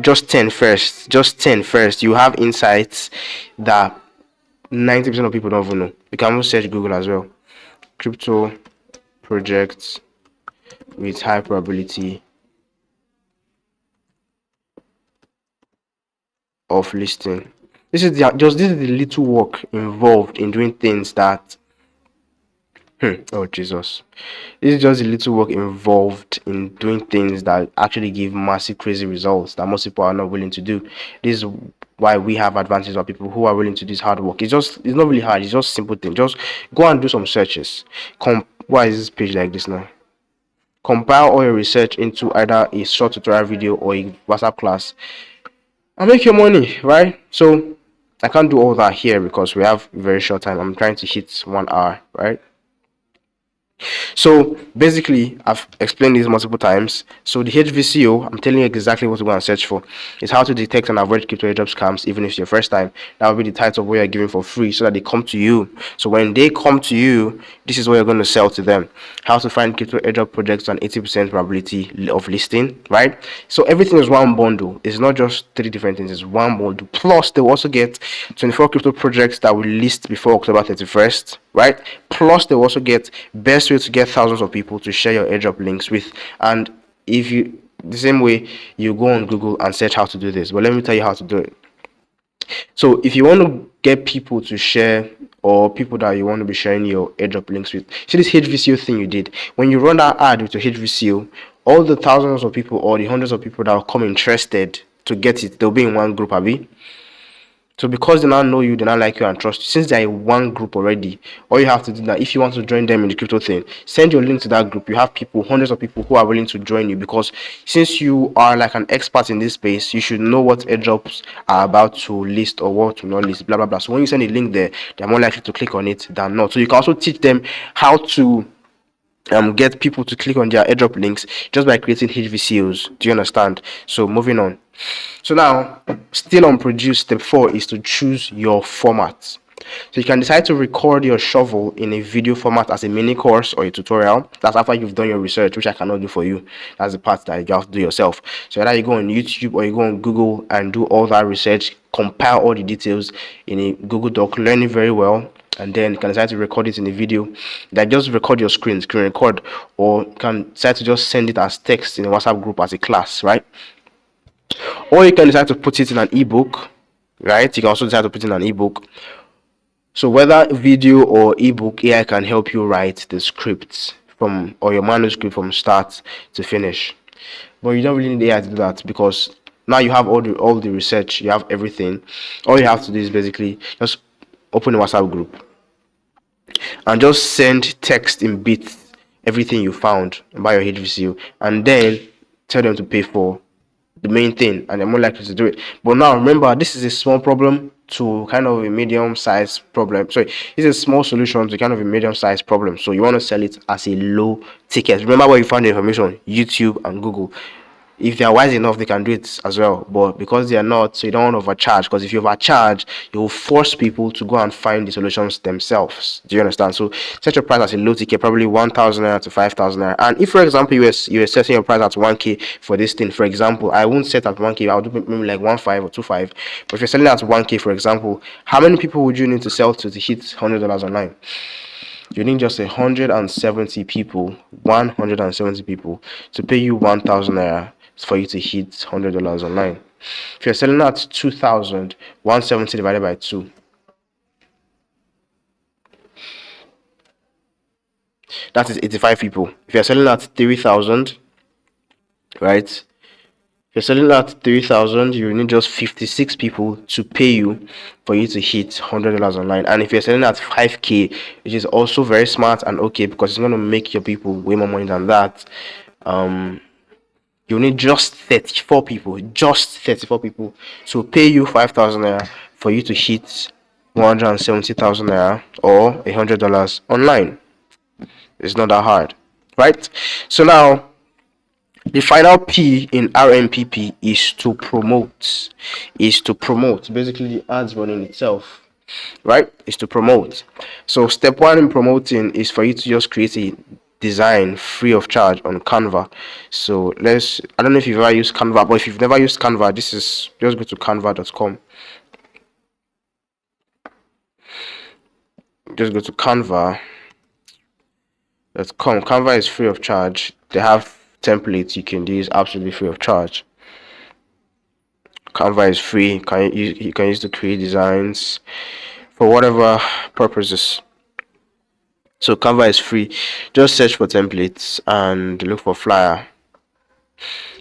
Just 10 first. Just 10 first. You have insights that 90% of people don't even know. You can also search Google as well. Crypto projects with high probability of listing. This is the little work involved in doing things that oh Jesus. This is just a little work involved in doing things that actually give massive crazy results that most people are not willing to do. This is why we have advantages of people who are willing to do this hard work. It's not really hard, it's just simple thing. Just go and do some searches. Why is this page like this now? Compile all your research into either a short tutorial video or a WhatsApp class and make your money, right? So I can't do all that here because we have very short time. I'm trying to hit 1 hour, right? So basically, I've explained this multiple times. So the HVCO, I'm telling you exactly what to go and search for. It's how to detect and avoid crypto airdrop scams, even if it's your first time. That will be the title of what you're giving for free, so that they come to you. So when they come to you, this is what you're going to sell to them. How to find crypto airdrop projects with an 80% probability of listing, right? So everything is one bundle. It's not just 3 different things. It's one bundle. Plus, they will also get 24 crypto projects that will list before October 31st, right? Plus, they will also get best way to get thousands of people to share your airdrop links with. And if you, the same way, you go on Google and search how to do this. But let me tell you how to do it. So if you want to get people to share, or people that you want to be sharing your airdrop links with, see this HVCO thing you did. When you run that ad with your HVCO, all the thousands of people or the hundreds of people that will come interested to get it, they'll be in one group, Abby. So because they now know you, they now like you and trust you, since they're in one group already, all you have to do now, if you want to join them in the crypto thing, send your link to that group. You have people, hundreds of people who are willing to join you, because since you are like an expert in this space, you should know what airdrops are about to list or what to not list, blah blah blah. So when you send a link there, they're more likely to click on it than not. So you can also teach them how to get people to click on their airdrop links just by creating HVCOs. Do you understand? So moving on. So now, still on produce, step 4 is to choose your format. So you can decide to record your shovel in a video format as a mini course or a tutorial. That's after you've done your research, which I cannot do for you. That's the part that you have to do yourself. So either you go on YouTube or you go on Google and do all that research, compile all the details in a Google Doc, learn it very well, and then you can decide to record it in a video. That just record your screen record, or you can decide to just send it as text in a WhatsApp group as a class, right? Or you can decide to put it in an ebook, right? You can also decide to put it in an ebook. So whether video or ebook, AI can help you write the scripts or your manuscript from start to finish. But you don't really need AI to do that, because now you have all the research, you have everything. All you have to do is basically just open a WhatsApp group and just send text in bits, everything you found by your HVCO, and then tell them to pay for the main thing, and they're more likely to do it. But now remember, this is a small problem to kind of a medium-sized problem. So it's a small solution to kind of a medium-sized problem. So you want to sell it as a low ticket. Remember where you found the information: YouTube and Google. if they are wise enough, they can do it as well. But because they are not, so you don't want to overcharge. Because if you overcharge, you will force people to go and find the solutions themselves. Do you understand? So set your price as a low ticket, probably 1,000 naira to 5,000 naira. And if, for example, you were setting your price at 1k for this thing, for example, I won't set at 1k. I'll do maybe like 1.5 or 2.5. But if you're selling at 1k, for example, how many people would you need to sell to hit $100 online? You need just 170 people, 170 people to pay you 1,000 naira for you to hit $100 online. If you're selling at 2,000, 170 divided by 2. That is 85 people. If you're selling at 3,000, right? If you're selling at 3,000, you need just 56 people to pay you for you to hit $100 online. And if you're selling at 5k, which is also very smart and okay, because it's going to make your people way more money than that, you need just 34 people to pay you 5,000 naira for you to hit 170,000 naira or $100 online. It's not that hard, right? So now the final P in RMPP is to promote. Basically, the ads running itself, right? Is to promote. So step one in promoting is for you to just create a design free of charge on Canva. So I don't know if you've ever used Canva, but if you've never used Canva, this is just go to canva.com. Just go to canva.com. Canva is free of charge. They have templates you can use absolutely free of charge. Canva is free. You can use to create designs for whatever purposes. So Canva is free. Just search for templates and look for flyer.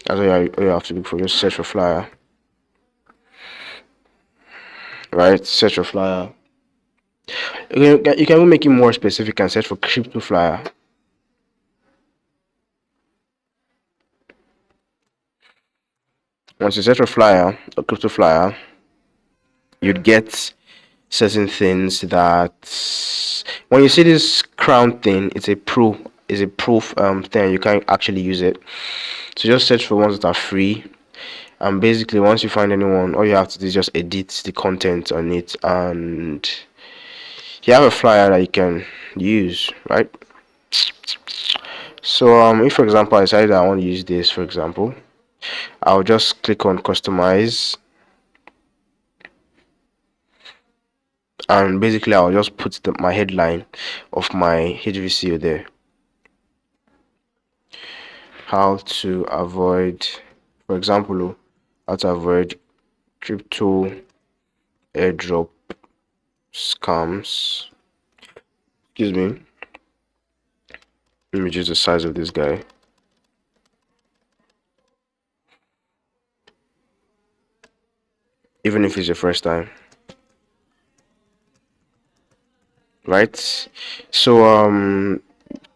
That's what you have to look for. Just search for flyer. Right? Search for flyer. You can even make it more specific and search for crypto flyer. Once you search for flyer or crypto flyer, you'd get certain things that when you see this crown thing, it's a proof thing. You can't actually use it. So just search for ones that are free. And basically, once you find anyone, all you have to do is just edit the content on it, and you have a flyer that you can use, right? So if for example I decided I want to use this, for example, I'll just click on customize, and basically I'll just put my headline of my HVCO there. How to avoid, for example, how to avoid crypto airdrop scams. Excuse me. Let me choose the size of this guy. Even if it's your first time. Right? So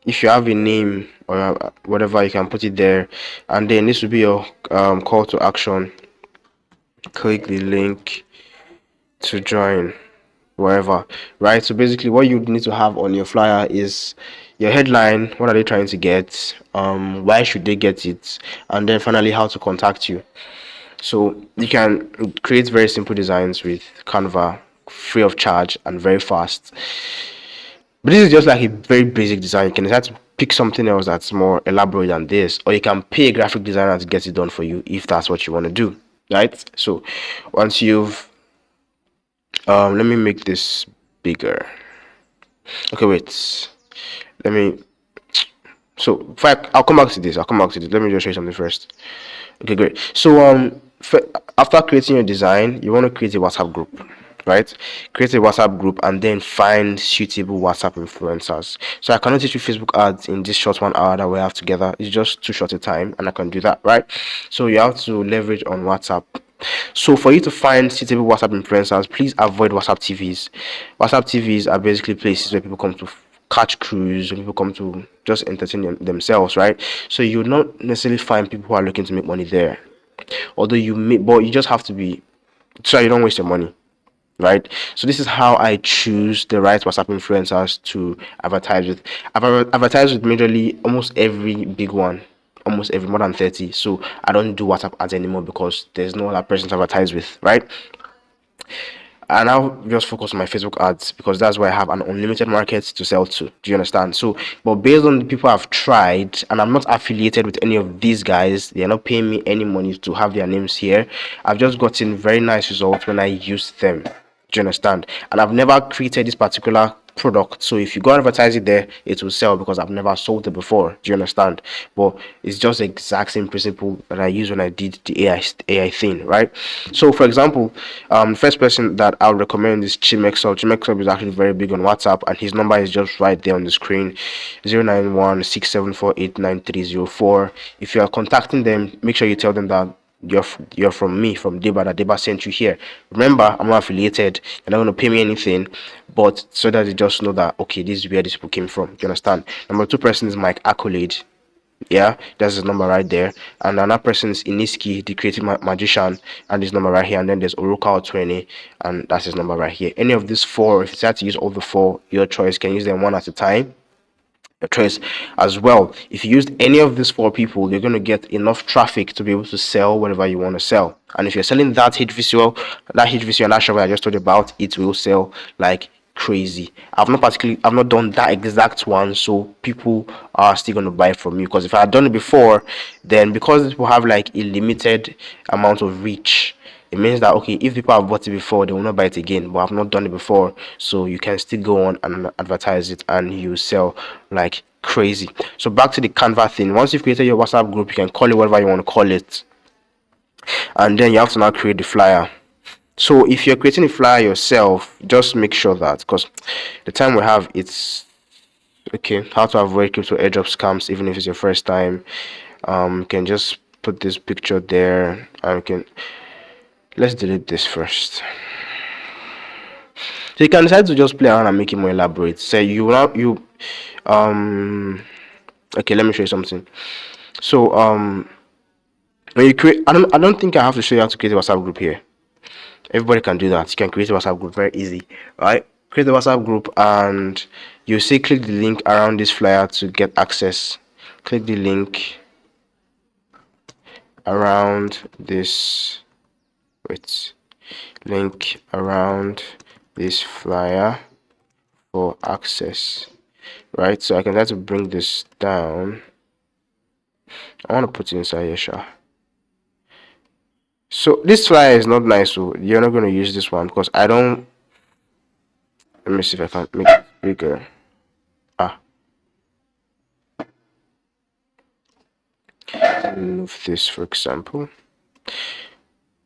if you have a name or whatever, you can put it there, and then this will be your call to action. Click the link to join wherever, right? So basically what you need to have on your flyer is your headline, what are they trying to get, why should they get it, and then finally how to contact you. So you can create very simple designs with Canva, free of charge and very fast. But this is just like a very basic design. You can decide to pick something else that's more elaborate than this, or you can pay a graphic designer to get it done for you if that's what you want to do, right? So once you've let me make this bigger. Okay, wait. Let me. So I'll come back to this. Let me just show you something first. Okay, great. So after creating your design, you want to create a WhatsApp group, right? Create a WhatsApp group and then find suitable WhatsApp influencers. So I cannot teach you Facebook ads in this short 1 hour that we have together. It's just too short a time, and I can do that, right? So you have to leverage on WhatsApp. So for you to find suitable WhatsApp influencers, please avoid WhatsApp TVs. WhatsApp TVs are basically places where people come to catch cruise, and people come to just entertain themselves, right? So you will not necessarily find people who are looking to make money there. Although but you just have to be, so you don't waste your money, right? So this is how I choose the right WhatsApp influencers to advertise with. I've advertised with majorly almost every big one almost every more than 30. So I don't do WhatsApp ads anymore because there's no other person to advertise with, right? And I'll just focus on my Facebook ads because that's where I have an unlimited market to sell to. Do you understand? So, but based on the people I've tried, and I'm not affiliated with any of these guys, they're not paying me any money to have their names here. I've just gotten very nice results when I use them. Do you understand? And I've never created this particular product, so if you go advertise it there, it will sell because I've never sold it before. Do you understand? But it's just the exact same principle that I used when I did the AI thing, right? So for example, first person that I would recommend is Chimexop. Chimexop is actually very big on WhatsApp, and his number is just right there on the screen: 09167489304. If you are contacting them, make sure you tell them that you're from me, from Deba, that Deba sent you here. Remember, I'm not affiliated, you're not going to pay me anything, but so that they just know that okay, this is where these people came from. Do you understand? Number two person is Mike Accolade. Yeah, that's his number right there. And another person is Iniski, the creative magician, and his number right here. And then there's Oroka 20, and that's his number right here. Any of these four, if you decide to use all the four, your choice. You can use them one at a time, your choice as well. If you used any of these four people, you're going to get enough traffic to be able to sell whatever you want to sell. And if you're selling that HVCO, and that show I just told you about, it will sell like crazy. I've not done that exact one, so people are still going to buy from you. Because if I had done it before, then because people have like a limited amount of reach, it means that okay, if people have bought it before, they will not buy it again. But I've not done it before, so you can still go on and advertise it, and you sell like crazy. So back to the Canva thing. Once you've created your WhatsApp group, you can call it whatever you want to call it, and then you have to now create the flyer. So if you're creating a flyer yourself, just make sure that, because the time we have, it's okay, how to avoid crypto airdrop scams even if it's your first time. You can just put this picture there, and you can, let's delete this first. So you can decide to just play around and make it more elaborate. Say okay, let me show you something. So when you create, I don't think I have to show you how to create a WhatsApp group here. Everybody can do that. You can create a WhatsApp group very easy, right? Create a WhatsApp group, and you say click the link around this flyer to get access. Click the link around this, link around this flyer for access, right? So I can try to bring this down. I want to put it inside here, sure. So this flyer is not nice, so you're not going to use this one because I don't. Let me see if I can make it bigger. Move this, for example.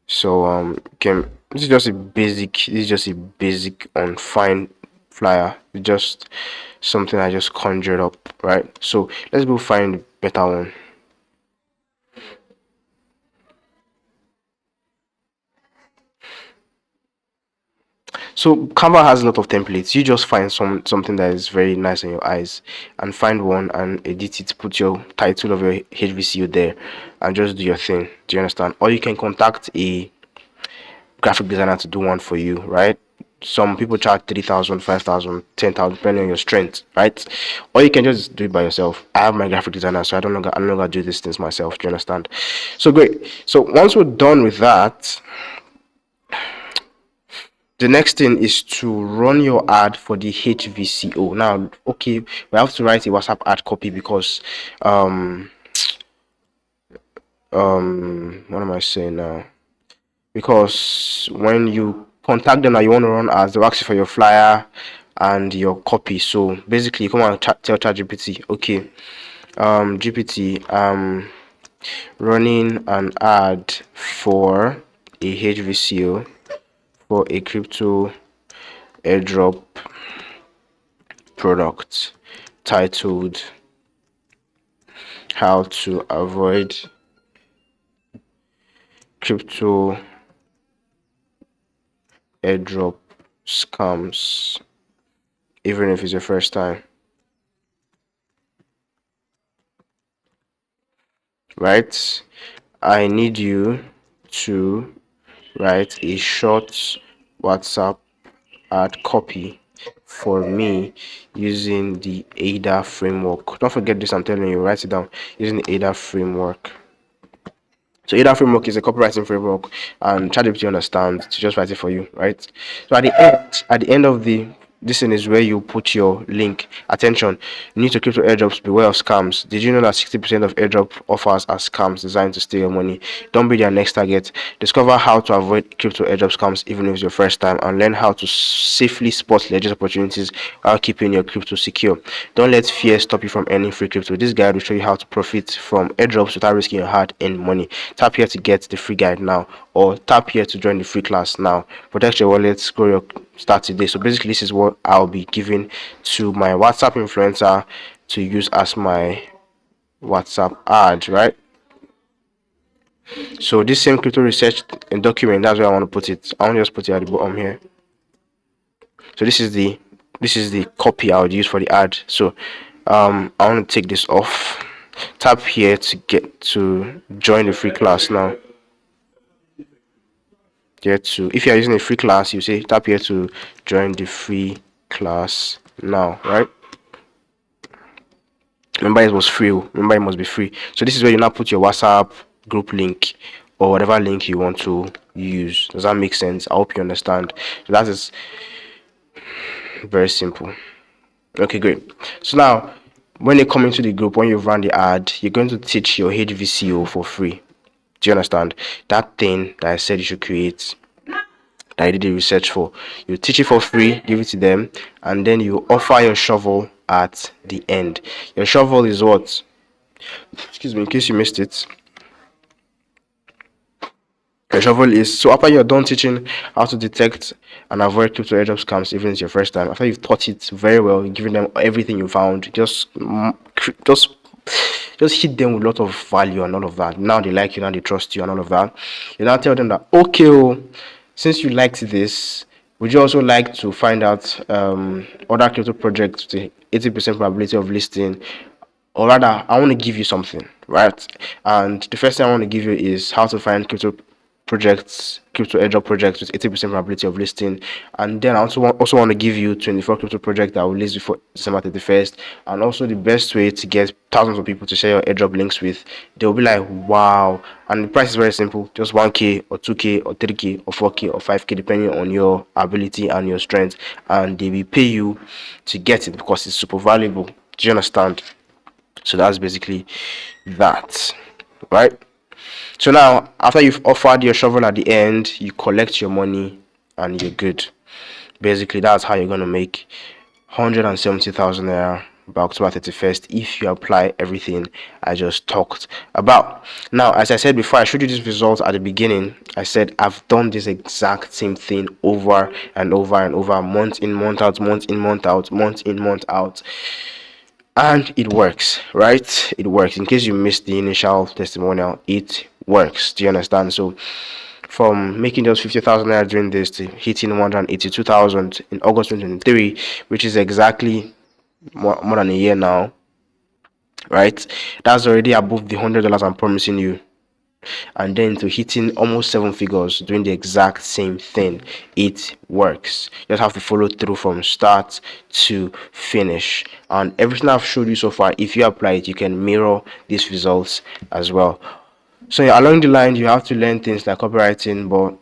So this is just a basic on fine flyer. It's just something I just conjured up, right? So let's go find a better one. So Canva has a lot of templates. You just find something that is very nice in your eyes, and find one and edit it. Put your title of your HVCU there, and just do your thing. Do you understand? Or you can contact a graphic designer to do one for you, right? Some people charge 3,000, 5,000, 10,000, depending on your strength, right? Or you can just do it by yourself. I have my graphic designer, so I no longer do these things myself. Do you understand? So great. So once we're done with that, the next thing is to run your ad for the HVCO. Now, okay, we have to write a WhatsApp ad copy because what am I saying now? Because when you contact them that you want to run ads, they'll ask you for your flyer and your copy. So basically, you come and tell ChatGPT, okay, GPT, running an ad for a HVCO for a crypto airdrop product titled "How to Avoid Crypto Airdrop Scams, even if it's your first time." Right? I need you to write a short WhatsApp ad copy for me using the ADA framework. Don't forget this, I'm telling you, write it down. Using the ADA framework. So ADA framework is a copywriting framework, and ChatGPT understands to just write it for you, right? So at the end of the this thing is where you put your link. Attention, you need to crypto airdrops, beware of scams. Did you know that 60% of airdrop offers are scams designed to steal your money? Don't be their next target. Discover how to avoid crypto airdrop scams even if it's your first time, and learn how to safely spot legit opportunities while keeping your crypto secure. Don't let fear stop you from earning free crypto. This guide will show you how to profit from airdrops without risking your hard-earned money. Tap here to get the free guide now, or tap here to join the free class now. Protect your wallet, grow your start today. So basically, this is what I'll be giving to my WhatsApp influencer to use as my WhatsApp ad, right? So this same crypto research document, that's where I want to put it. I want to just put it at the bottom here. So this is the copy I would use for the ad. So I want to take this off. Tap here to get to join the free class now. If you are using a free class, you say tap here to join the free class now, right? Remember, it was free. Remember, it must be free. So this is where you now put your WhatsApp group link or whatever link you want to use. Does that make sense? I hope you understand. So that is very simple. Okay, great. So now, when you come into the group, when you've run the ad, you're going to teach your HVCO for free. Do you understand? That thing that I said you should create, that I did the research for. You teach it for free, give it to them, and then you offer your shovel at the end. Your shovel is what? Excuse me, in case you missed it. Your shovel is, so after you're done teaching how to detect and avoid crypto airdrop scams, even if it's your first time, after you've taught it very well, giving them everything you found, just hit them with a lot of value and all of that. Now they like you, now they trust you and all of that. You now tell them that, okay, oh, since you liked this, would you also like to find out other crypto projects with the 80% probability of listing? Or rather, I want to give you something, right? And the first thing I want to give you is how to find crypto airdrop projects with 80% probability of listing. And then I also want to give you 24 crypto projects that will list before December 31st, and also the best way to get thousands of people to share your airdrop links with. They'll be like, wow. And the price is very simple, just 1k or 2k or 3k or 4k or 5k, depending on your ability and your strength, and they will pay you to get it because it's super valuable. Do you understand? So that's basically that, right? So now, after you've offered your shovel at the end, you collect your money and you're good. Basically, that's how you're going to make 170,000 naira by October 31st if you apply everything I just talked about. Now, as I said before, I showed you this result at the beginning. I said I've done this exact same thing over and over and over, month in, month out, month in, month out, month in, month out. And it works, right? It works. In case you missed the initial testimonial, it works. Do you understand? So from making just 50,000 naira during this to hitting 182,000 in August 2023, which is exactly more than a year now, right? That's already above the $100 I'm promising you. And then to hitting almost 7 figures doing the exact same thing. It works. You just have to follow through from start to finish. And everything I've showed you so far, if you apply it, you can mirror these results as well. So along the line, you have to learn things like copywriting, but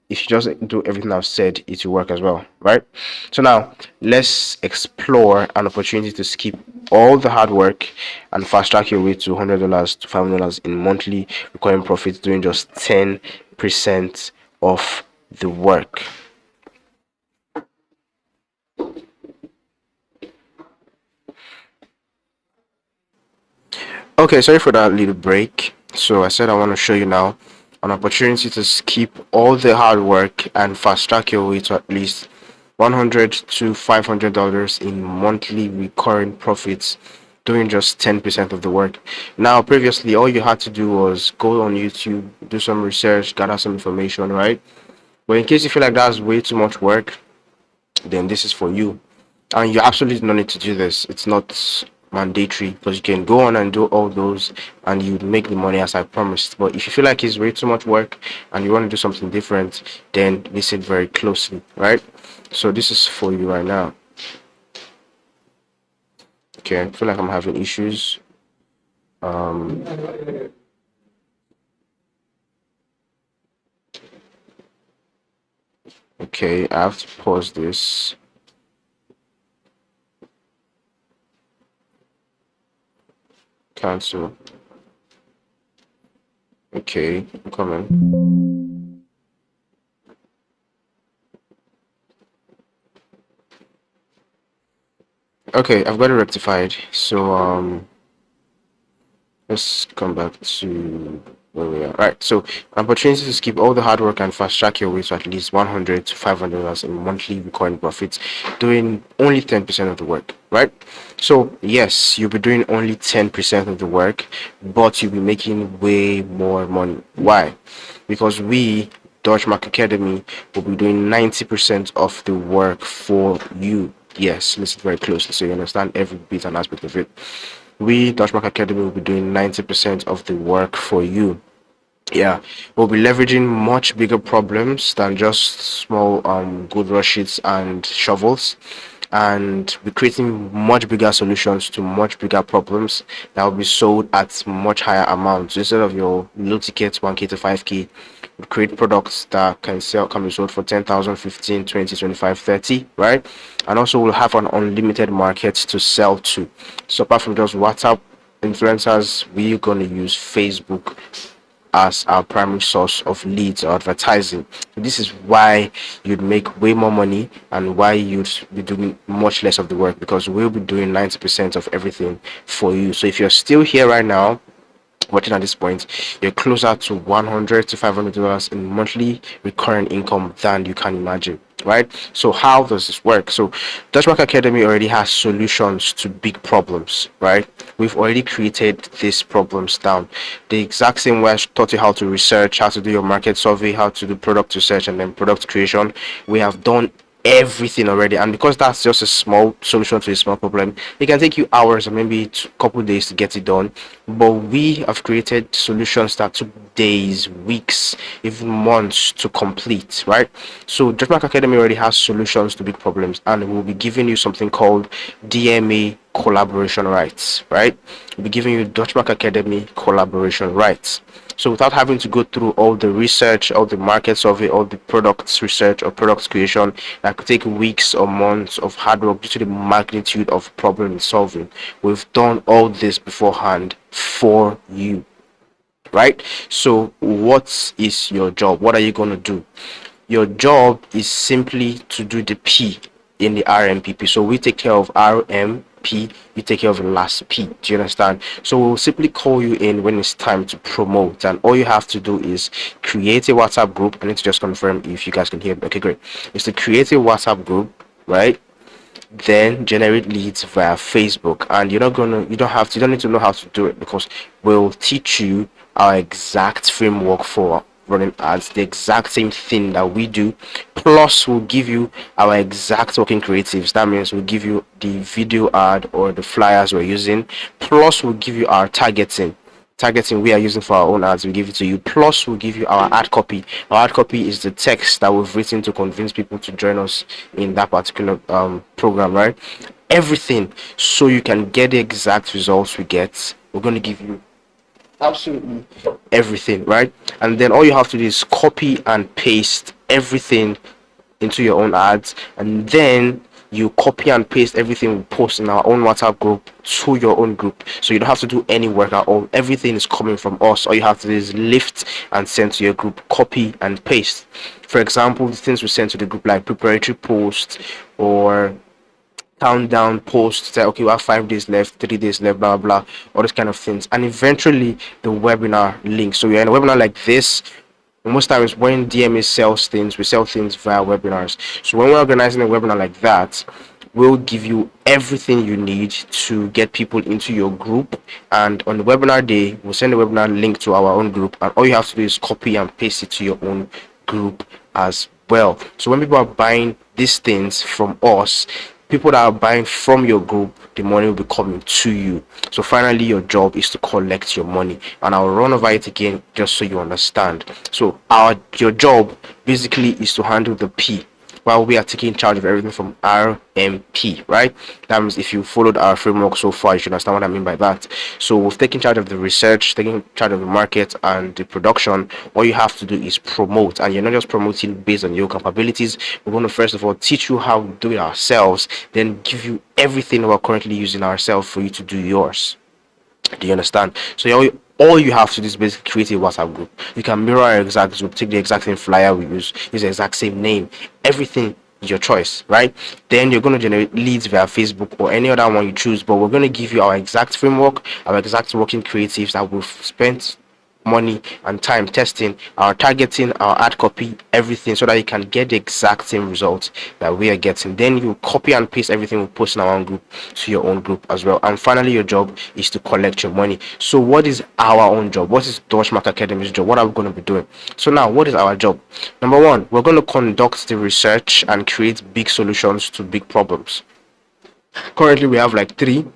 if you just do everything I've said, it will work as well, right? So now let's explore an opportunity to skip all the hard work and fast track your way to $100 to $500 in monthly recurring profits doing just 10% of the work. Okay, sorry for that little break. So I said I want to show you now an opportunity to skip all the hard work and fast track your way to at least $100 to $500 in monthly recurring profits doing just 10% of the work. Now, previously, all you had to do was go on YouTube, do some research, gather some information, right? But in case you feel like that's way too much work, then this is for you. And you absolutely don't need to do this. It's not mandatory, because you can go on and do all those and you make the money as I promised. But if you feel like it's way too much work and you want to do something different, then listen very closely, right? So this is for you right now. Okay, I feel like I'm having issues. Um, okay, I have to pause this. Cancel. Okay, I'm coming. Okay, I've got it rectified. So let's come back to where we are. Right. So an opportunity to skip all the hard work and fast track your way to at least $100 to $500 in monthly recurring profits, doing only 10% of the work. Right. So yes, you'll be doing only 10% of the work, but you'll be making way more money. Why? Because we Deutschmark Academy will be doing 90% of the work for you. Yes, listen very closely so you understand every bit and aspect of it. We, Dutchmark Academy, will be doing 90% of the work for you. Yeah, we'll be leveraging much bigger problems than just small good rush sheets and shovels, and we're creating much bigger solutions to much bigger problems that will be sold at much higher amounts. Instead of your low tickets 1k to 5k, we create products that can be sold for 10,000, 15, 20, 25, 30, right? And also we'll have an unlimited market to sell to. So apart from just WhatsApp influencers, we're going to use Facebook as our primary source of leads or advertising. So this is why you'd make way more money and why you'd be doing much less of the work, because we'll be doing 90% of everything for you. So if you're still here right now watching at this point, you're closer to $100 to $500 in monthly recurring income than you can imagine, right? So how does this work? So Dutchmark Academy already has solutions to big problems, right? We've already created these problems down the exact same way I taught you how to research, how to do your market survey, how to do product research and then product creation. We have done everything already, and because that's just a small solution to a small problem, it can take you hours or maybe a couple days to get it done. But we have created solutions that took days, weeks, even months to complete, right? So Jetmark Academy already has solutions to big problems, and we'll be giving you something called DMA collaboration rights, right? We'll be giving you Dutchmark Academy collaboration rights. So without having to go through all the research, all the market survey, all the products research or products creation that could take weeks or months of hard work due to the magnitude of problem solving, we've done all this beforehand for you, right? So what is your job? What are you going to do? Your job is simply to do the P in the RMPP. So we take care of RMP, you take care of the last P. Do you understand? So we'll simply call you in when it's time to promote, and all you have to do is create a WhatsApp group. I need to just confirm if you guys can hear me. Okay, great. It's to create a WhatsApp group, right? Then generate leads via Facebook, and you don't need to know how to do it, because we'll teach you our exact framework for running ads, the exact same thing that we do, plus we'll give you our exact working creatives. That means we'll give you the video ad or the flyers we're using, plus we'll give you our targeting we are using for our own ads. We give it to you, plus we'll give you our ad copy. Our ad copy is the text that we've written to convince people to join us in that particular program, right? Everything, so you can get the exact results we get. We're going to give you absolutely everything, right? And then all you have to do is copy and paste everything into your own ads, and then you copy and paste everything we post in our own WhatsApp group to your own group, so you don't have to do any work at all. Everything is coming from us. All you have to do is lift and send to your group, copy and paste. For example, the things we send to the group, like preparatory posts or countdown post, say okay, we have 5 days left, 3 days left, blah blah blah, all these kind of things, and eventually the webinar link. So you're in a webinar like this. Most times when DMA sells things, we sell things via webinars. So when we're organizing a webinar like that, we'll give you everything you need to get people into your group, and on the webinar day we'll send the webinar link to our own group, and all you have to do is copy and paste it to your own group as well. So when people are buying these things from us, people that are buying from your group, the money will be coming to you. So finally, your job is to collect your money, and I'll run over it again just so you understand. So your job basically is to handle the P, while we are taking charge of everything from RMP, right? That means if you followed our framework so far, you should understand what I mean by that. So we've taken charge of the research, taking charge of the market and the production. All you have to do is promote, and you're not just promoting based on your capabilities. We're going to first of all teach you how we do it ourselves, then give you everything we're currently using ourselves for you to do yours. Do you understand? So all you have to do is basically create a WhatsApp group. You can mirror our exact group, take the exact same flyer we use the exact same name, everything is your choice, right? Then you're going to generate leads via Facebook or any other one you choose, but we're going to give you our exact framework, our exact working creatives that we've spent money and time testing, our targeting, our ad copy, everything, so that you can get the exact same results that we are getting. Then you copy and paste everything we post in our own group to your own group as well. And finally, your job is to collect your money. So what is our own job? What is Deutschmark Academy's job? What are we going to be doing? So now, what is our job? Number one, we're going to conduct the research and create big solutions to big problems. Currently, we have like 3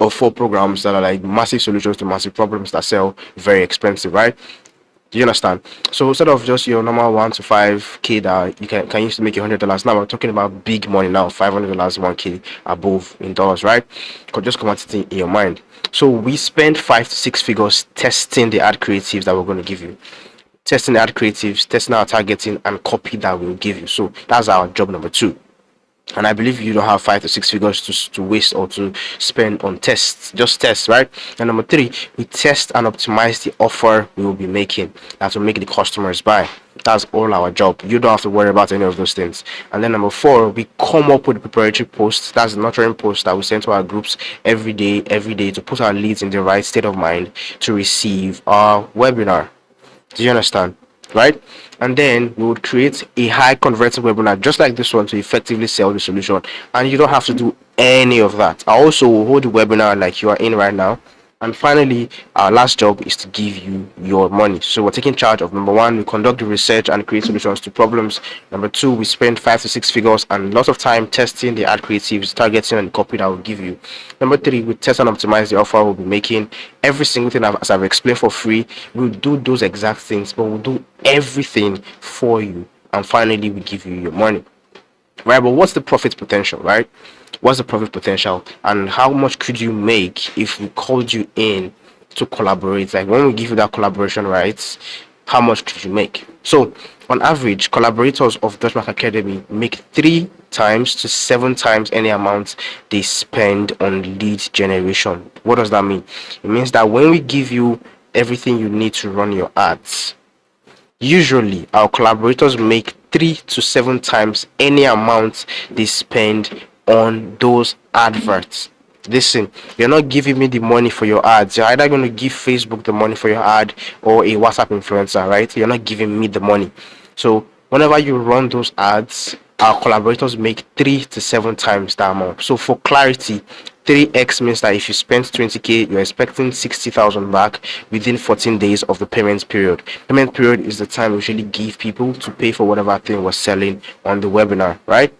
or 4 programs that are like massive solutions to massive problems that sell very expensive, right? Do you understand? So instead of just your normal 1 to 5K that you can use to make $100, now we're talking about big money now, $500, 1K above in dollars, right? Just convert it in your mind. So we spend 5 to 6 figures testing the ad creatives that we're going to give you, testing the ad creatives, testing our targeting, and copy that we'll give you. So that's our job number 2. And I believe you don't have 5 to 6 figures to waste or to spend on tests, just tests, right? And number 3, we test and optimize the offer we will be making that will make the customers buy. That's all our job. You don't have to worry about any of those things. And then number 4, we come up with preparatory posts. That's the nurturing post that we send to our groups every day to put our leads in the right state of mind to receive our webinar. Do you understand? Right? And then we would create a high converting webinar just like this one to effectively sell the solution, and you don't have to do any of that. I also will hold the webinar like you are in right now. And finally, our last job is to give you your money. So we're taking charge of number 1, we conduct the research and create solutions to problems. Number 2, we spend 5 to 6 figures and lots of time testing the ad creatives, targeting, and copy that will give you. Number 3, we test and optimize the offer we'll be making. Every single thing as I've explained for free, we'll do those exact things, but we'll do everything for you. And finally, we give you your money. Right, but what's the profit potential, right? What's the profit potential, and how much could you make if we called you in to collaborate? Like when we give you that collaboration rights, how much could you make? So on average, collaborators of Deutschmark Academy make 3 times to 7 times any amount they spend on lead generation. What does that mean? It means that when we give you everything you need to run your ads, usually our collaborators make 3 to 7 times any amount they spend on those adverts. Listen, you're not giving me the money for your ads. You're either going to give Facebook the money for your ad or a WhatsApp influencer, right? You're not giving me the money. So whenever you run those ads, our collaborators make 3 to 7 times that amount. So for clarity, 3x means that if you spend 20k, you're expecting 60,000 back within 14 days of the payment period. Payment period is the time we usually give people to pay for whatever thing we're selling on the webinar, right?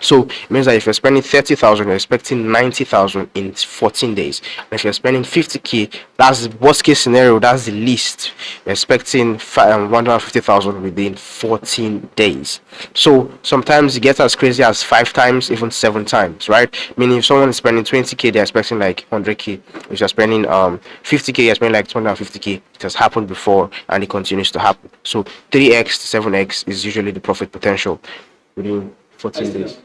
So it means that if you're spending 30,000, you're expecting 90,000 in 14 days. And if you're spending 50k, that's the worst case scenario, that's the least. You're expecting 150,000 within 14 days. So sometimes you get as crazy as 5 times, even 7 times, right? Meaning if someone is spending 20k, they're expecting like 100k. If you're spending 50k, you're spending like 250k. It has happened before and it continues to happen. So 3x to 7x is usually the profit potential within 14 days.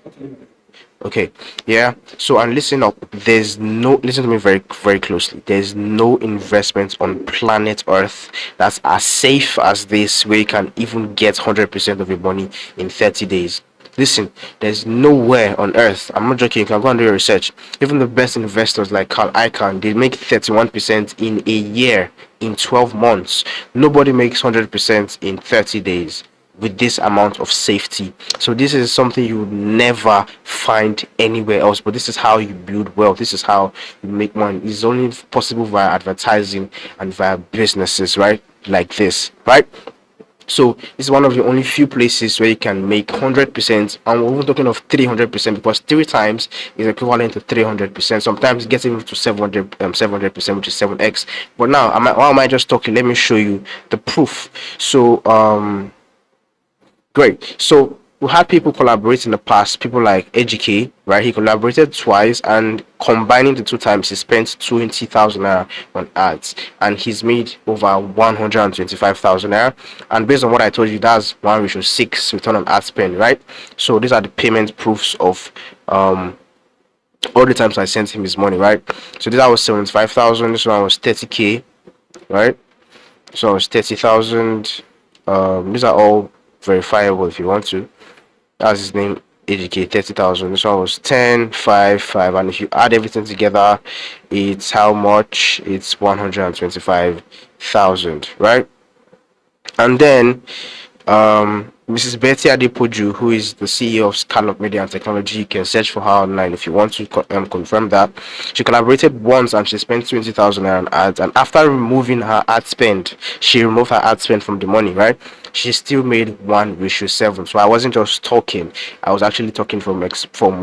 Okay, yeah. So, and listen up, listen to me very, very closely. There's no investment on planet Earth that's as safe as this, where you can even get 100% of your money in 30 days. Listen, there's nowhere on earth, I'm not joking, you can go and do your research. Even the best investors like Carl Icahn, they make 31% in a year, in 12 months. Nobody makes 100% in 30 days with this amount of safety. So this is something you would never find anywhere else, but this is how you build wealth. This is how you make money. It's only possible via advertising and via businesses, right? Like this, right? So this is one of the only few places where you can make 100%, and we're even talking of 300%, because 3 times is equivalent to 300%. Sometimes it gets even to 700%, which is 7x. But now, why am I just talking? Let me show you the proof. So great. So we had people collaborate in the past, people like EJK, right? He collaborated twice, and combining the 2 times, he spent 20,000 naira on ads, and he's made over 125,000 naira. And based on what I told you, that's 1:6 return on ad spend, right? So these are the payment proofs of all the times I sent him his money, right? So this one was 75,000, this one was 30k, right? So it was 30,000. These are all verifiable if you want to. That's his name, AGK, 30,000. This one was 10, 5, 5. And if you add everything together, it's how much? It's 125,000, right? And then Mrs. Betty Adepoju, who is the CEO of Scallop Media and Technology, you can search for her online if you want to confirm that. She collaborated once and she spent 20,000 on ads. And after removing her ad spend, she removed her ad spend from the money, right? She still made 1:7. So I wasn't just talking; I was actually talking from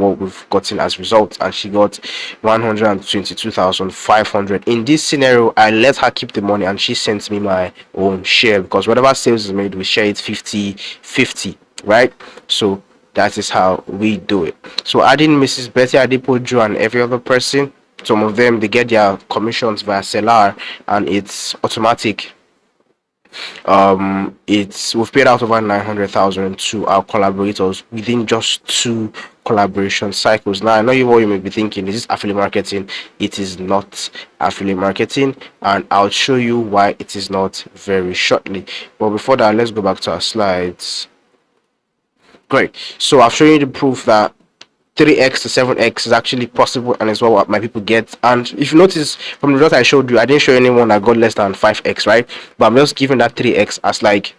what we've gotten as results, and she got 122,500. In this scenario, I let her keep the money, and she sent me my own share, because whatever sales is made, we share it 50-50, right? So that is how we do it. So adding Mrs. Betty Adepoju and every other person, some of them they get their commissions via Selar, and it's automatic. We've paid out over 900,000 to our collaborators within just 2 collaboration cycles. Now I know what you may be thinking, is this affiliate marketing? It is not affiliate marketing, and I'll show you why it is not very shortly. But before that, let's go back to our slides. Great. So I've shown you the proof that 3x to 7x is actually possible, and is what my people get. And if you notice from the result I showed you, I didn't show anyone that got less than 5x, right? But I'm just giving that 3x as like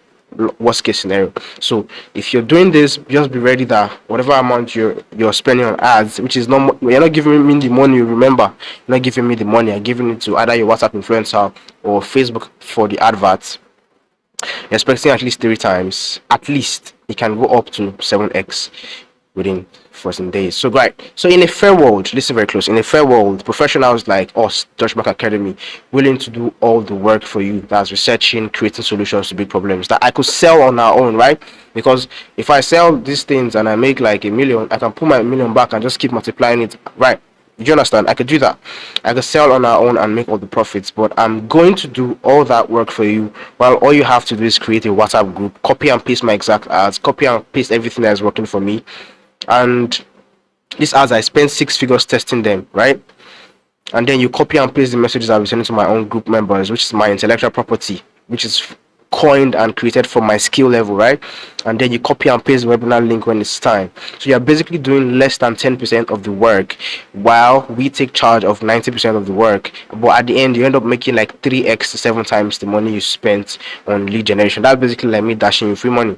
worst case scenario. So if you're doing this, just be ready that whatever amount you're spending on ads, which is not, you're not giving me the money, remember, you're not giving me the money, you're giving it to either your WhatsApp influencer or Facebook for the adverts. You're expecting at least 3 times, at least it can go up to 7x within 14 days. So great. So in a fair world, listen very close. In a fair world, professionals like us, Dutchmark Academy, willing to do all the work for you. That's researching, creating solutions to big problems that I could sell on our own, right? Because if I sell these things and I make like 1 million, I can put my 1 million back and just keep multiplying it, right? Do you understand? I could do that. I could sell on our own and make all the profits, but I'm going to do all that work for you. While all you have to do is create a WhatsApp group, copy and paste my exact ads, copy and paste everything that is working for me. And these ads, I spent 6 figures testing them, right? And then you copy and paste the messages I'll be sending to my own group members, which is my intellectual property, which is coined and created from my skill level, right? And then you copy and paste the webinar link when it's time. So you're basically doing less than 10% of the work, while we take charge of 90% of the work. But at the end, you end up making like 3x to 7 times the money you spent on lead generation. That's basically like me dashing you free money.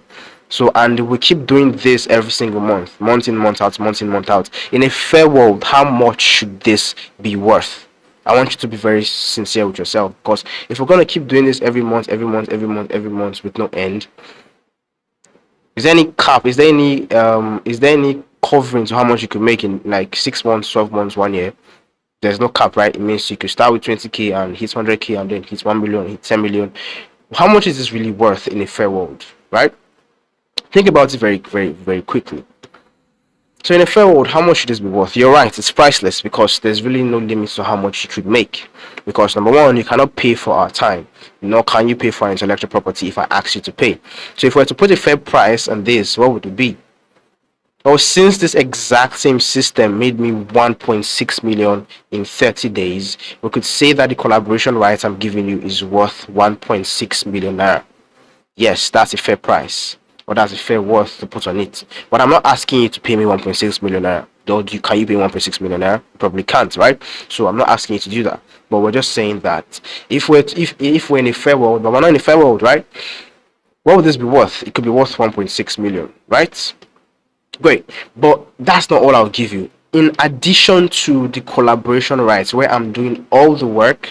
So, and we keep doing this every single month, month in, month out, month in, month out. In a fair world, how much should this be worth? I want you to be very sincere with yourself, because if we're gonna keep doing this every month, every month, every month, every month with no end, is there any cap? Is there any covering to how much you could make in like 6 months, 12 months, 1 year? There's no cap, right? It means you could start with 20k and hit 100k and then hit 1 million, hit 10 million. How much is this really worth in a fair world, right? Think about it very, very, very quickly. So in a fair world, how much should this be worth? You're right, it's priceless, because there's really no limits to how much you could make. Because number one, you cannot pay for our time. Nor can you pay for our intellectual property if I ask you to pay. So if we were to put a fair price on this, what would it be? Well, since this exact same system made me 1.6 million in 30 days, we could say that the collaboration rights I'm giving you is worth 1.6 million naira. Yes, that's a fair price, or that's a fair worth to put on it. But I'm not asking you to pay me 1.6 million naira. Though, can you pay 1.6 million naira? You probably can't, right? So I'm not asking you to do that. But we're just saying that if we're in a fair world, but we're not in a fair world, right? What would this be worth? It could be worth 1.6 million, right? Great. But that's not all I'll give you. In addition to the collaboration rights, where I'm doing all the work,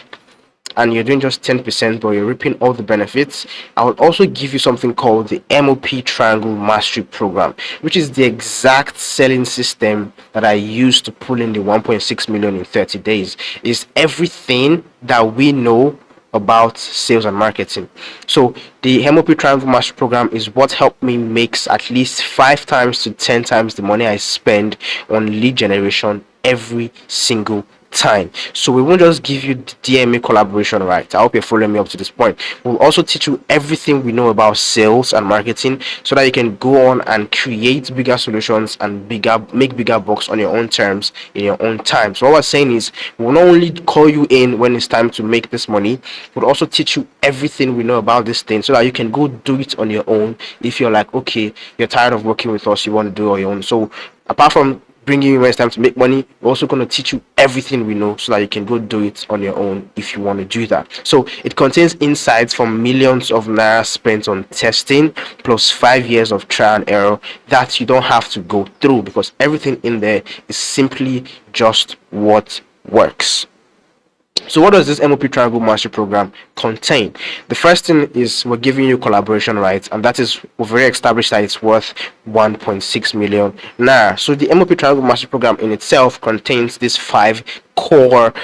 and you're doing just 10%, but you're reaping all the benefits, I will also give you something called the MOP Triangle Mastery Program, which is the exact selling system that I used to pull in the 1.6 million in 30 days. Is everything that we know about sales and marketing. So the MOP Triangle Mastery Program is what helped me make at least 5 times to 10 times the money I spend on lead generation every single time. So we won't just give you the DMA collaboration, right? I hope you're following me up to this point. We'll also teach you everything we know about sales and marketing so that you can go on and create bigger solutions and make bigger bucks on your own terms in your own time. So what we're saying is we'll not only call you in when it's time to make this money, we'll also teach you everything we know about this thing so that you can go do it on your own. If you're like, okay, you're tired of working with us, you want to do it on your own. So apart from bringing you when it's time to make money, we're also going to teach you everything we know so that you can go do it on your own if you want to do that. So it contains insights from millions of naira spent on testing plus 5 years of trial and error that you don't have to go through, because everything in there is simply just what works. So what does this MOP Triangle Mastery Program contain? The first thing is we're giving you collaboration rights, and that is, we've already established that it's worth 1.6 million naira. So the MOP Triangle Mastery Program in itself contains these 5 core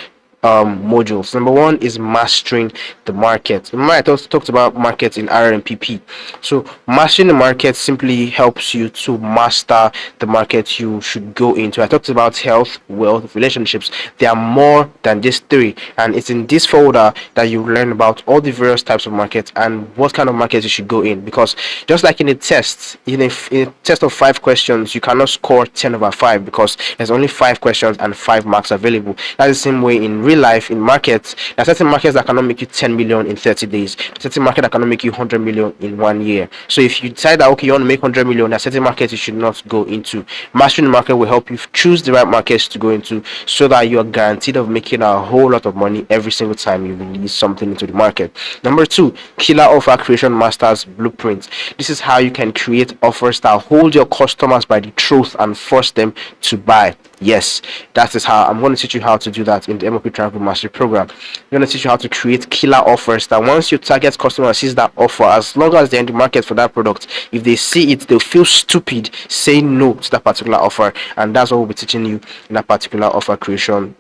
modules. Number one is mastering the market. Remember, I talked about markets in RMPP. So mastering the market simply helps you to master the market you should go into. I talked about health, wealth, relationships. There are more than these 3, and it's in this folder that you learn about all the various types of markets and what kind of markets you should go in. Because just like in a test, in a test of 5 questions, you cannot score 10 over 5 because there's only 5 questions and 5 marks available. That's the same way in real life. In markets, there are certain markets that cannot make you 10 million in 30 days, certain market that cannot make you 100 million in 1 year. So if you decide that, okay, you want to make 100 million, there are certain markets you should not go into. Mastering the market will help you choose the right markets to go into so that you are guaranteed of making a whole lot of money every single time you release something into the market. Number 2, Killer Offer Creation Masters Blueprint. This is how you can create offers that hold your customers by the throat and force them to buy. Yes, that is how I'm going to teach you how to do that in the MOP Triangle Mastery Program. I'm going to teach you how to create killer offers that once your target customer sees that offer, as long as they're in the market for that product, if they see it, they'll feel stupid saying no to that particular offer. And that's what we'll be teaching you in that particular offer creation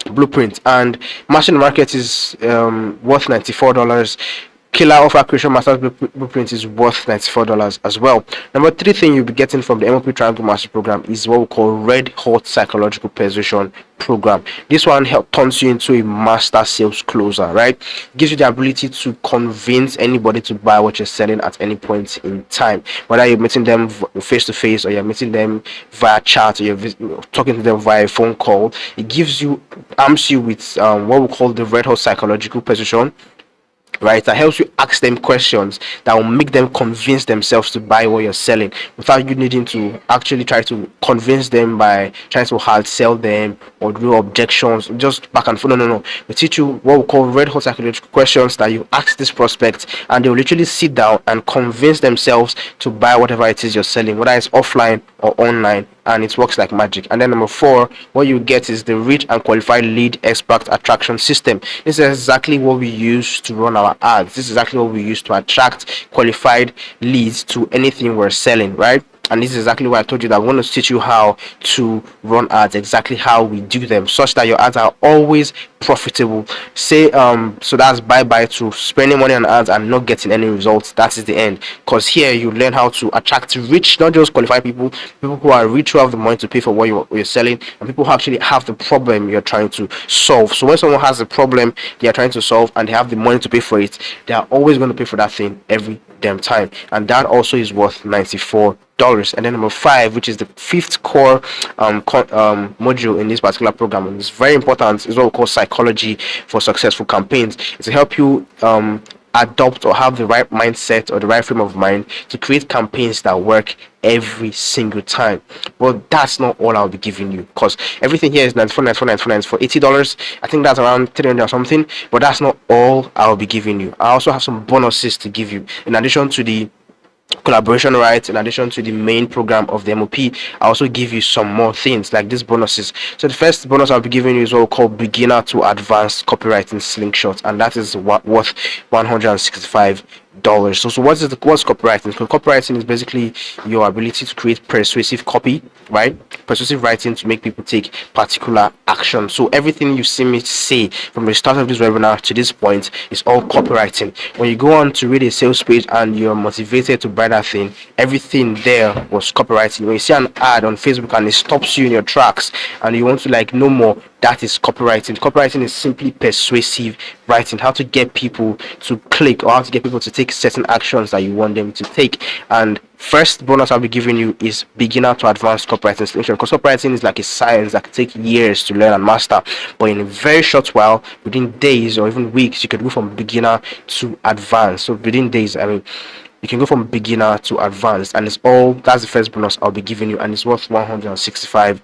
blueprint. And mastering the market is worth $94. Killer Offer Creation Masters Blueprint is worth $94 as well. Number 3 thing you'll be getting from the MOP Triangle Master Program is what we call Red Hot Psychological Persuasion Program. This one turns you into a master sales closer, right? Gives you the ability to convince anybody to buy what you're selling at any point in time, whether you're meeting them face to face or you're meeting them via chat or you're talking to them via phone call. It arms you with what we call the Red Hot Psychological Persuasion, right? That helps you ask them questions that will make them convince themselves to buy what you're selling without you needing to actually try to convince them by trying to hard sell them or do objections just back and forth. No. We teach you what we call red hot psychological questions that you ask this prospect, and they'll literally sit down and convince themselves to buy whatever it is you're selling, whether it's offline or online, and it works like magic. And then number 4, what you get is the rich and qualified lead expert attraction system. This is exactly what we use to run our ads. This is exactly what we use to attract qualified leads to anything we're selling, right? And this is exactly what I told you, that I want to teach you how to run ads, exactly how we do them, such that your ads are always profitable. So that's bye to spending money on ads and not getting any results. That is the end. Because here you learn how to attract rich, not just qualified people who are rich, who have the money to pay for what you're selling, and people who actually have the problem you're trying to solve. So when someone has a problem they are trying to solve and they have the money to pay for it, they are always going to pay for that thing every damn time. And that also is worth $94. And then number 5, which is the 5th core module in this particular program, and it's very important, is what we call psychology for successful campaigns. It's to help you adopt or have the right mindset or the right frame of mind to create campaigns that work every single time. But that's not all I'll be giving you, because everything here is $94 for $80. I think that's around 300 or something, but that's not all I'll be giving you. I also have some bonuses to give you in addition to the collaboration rights in addition to the main program of the MOP. I also give you some more things like these bonuses. So the first bonus I'll be giving you is what we call beginner to advanced copywriting slingshot, and that is worth $165. So what's copywriting? So copywriting is basically your ability to create persuasive copy, right? Persuasive writing to make people take particular action. So everything you see me say from the start of this webinar to this point is all copywriting. When you go on to read a sales page and you're motivated to buy that thing, everything there was copywriting. When you see an ad on Facebook and it stops you in your tracks and you want to like know more, that is copywriting. Copywriting is simply persuasive writing, how to get people to click or how to get people to take certain actions that you want them to take. And first bonus I'll be giving you is beginner to advanced copywriting solution, because copywriting is like a science that can take years to learn and master, but in a very short while, within days or even weeks, you could go from beginner to advanced. So within days, I mean, you can go from beginner to advanced, and that's the first bonus I'll be giving you, and it's worth $165.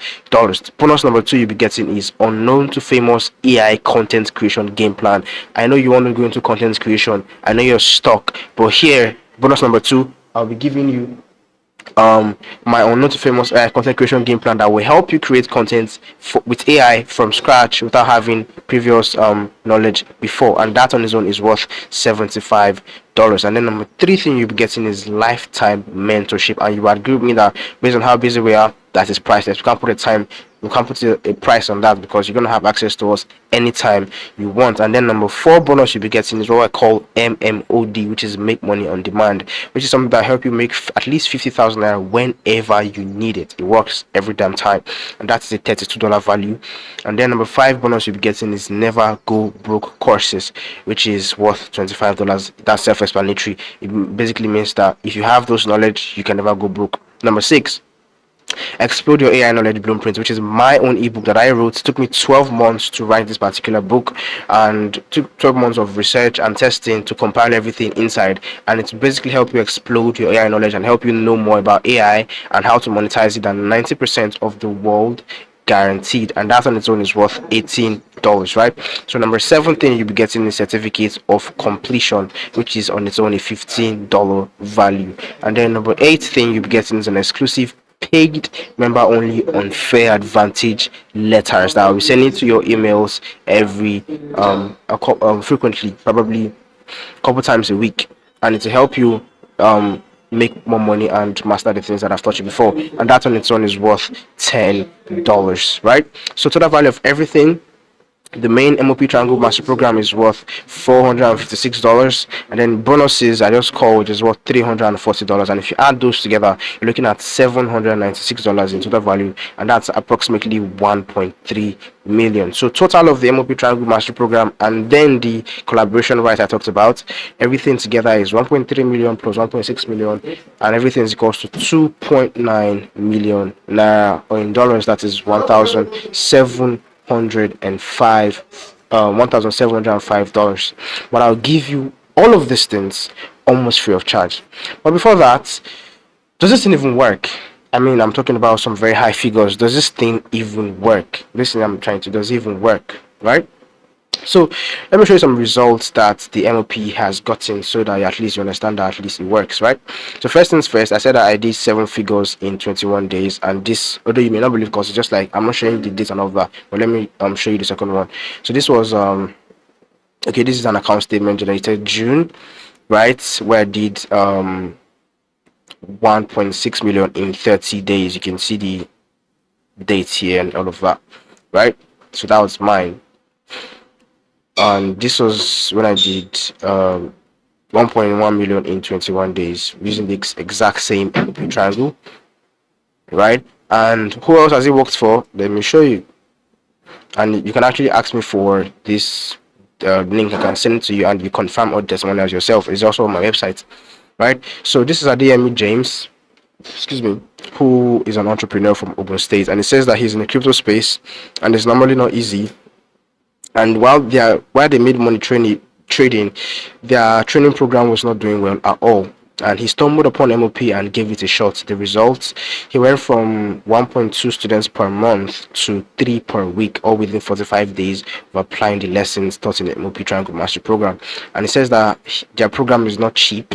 Bonus number 2 you'll be getting is unknown to famous AI content creation game plan. I know you want to go into content creation, I know you're stuck, but here, bonus number 2, I'll be giving you my unknown to famous AI content creation game plan that will help you create content with AI from scratch without having previous knowledge before, and that on its own is worth $75. And then number 3 thing you'll be getting is lifetime mentorship, and you agree with me that based on how busy we are, that is priceless. We can't put a price on that, because you're going to have access to us anytime you want. And then number 4 bonus you'll be getting is what I call MMOD, which is make money on demand, which is something that help you make at least 50,000 naira whenever you need it. It works every damn time, and that's a $32 value. And then number 5 bonus you'll be getting is never go broke courses, which is worth $25. That's self-explanatory. It basically means that if you have those knowledge, you can never go broke. Number 6, Explode Your AI Knowledge Blueprint, which is my own ebook that I wrote. It took me 12 months to write this particular book, and took 12 months of research and testing to compile everything inside, and it's basically help you explode your AI knowledge and help you know more about AI and how to monetize it, and 90% of the world guaranteed, and that on its own is worth $18, right? So number 7 thing you'll be getting is certificate of completion, which is on its own a $15 value. And then number 8 thing you'll be getting is an exclusive paid member only unfair advantage letters that I'll be sending to your emails every frequently, probably a couple times a week, and it's to help you make more money and master the things that I've taught you before, and that on its own is worth $10, right? So total value of everything, the main MOP Triangle Master Program is worth $456, and then bonuses I just called is worth $340, and if you add those together, you're looking at $796 in total value, and that's approximately 1.3 million. So total of the MOP Triangle Master Program and then the collaboration right I talked about, everything together is 1.3 million plus 1.6 million, and everything is equals to 2.9 million naira, or in dollars that is $1,705. But I'll give you all of these things almost free of charge. But before that, does this thing even work? I mean, I'm talking about some very high figures. Does this thing even work? This thing I'm trying to, does it even work, right? So let me show you some results that the MOP has gotten, so that at least you understand that at least it works, right? So first things first, I said that I did 7 figures in 21 days, and this, although you may not believe, because it's just like I'm not showing you the date and all that, but let me show you the second one. So this was okay, this is an account statement generated June, right, where I did 1.6 million in 30 days. You can see the dates here and all of that, right? So that was mine. And this was when I did 1.1 million in 21 days using the exact same MOP triangle, right? And who else has it worked for? Let me show you. And you can actually ask me for this link. I can send it to you, and you confirm all the testimonials yourself. It's also on my website, right? So this is Adeyemi James, excuse me, who is an entrepreneur from Ogun State, and it says that he's in the crypto space, and it's normally not easy. And while they made money trading, their training program was not doing well at all. and he stumbled upon MOP and gave it a shot. The results, he went from 1.2 students per month to 3 per week, all within 45 days of applying the lessons taught in the MOP Triangle Mastery Program. And he says that their program is not cheap.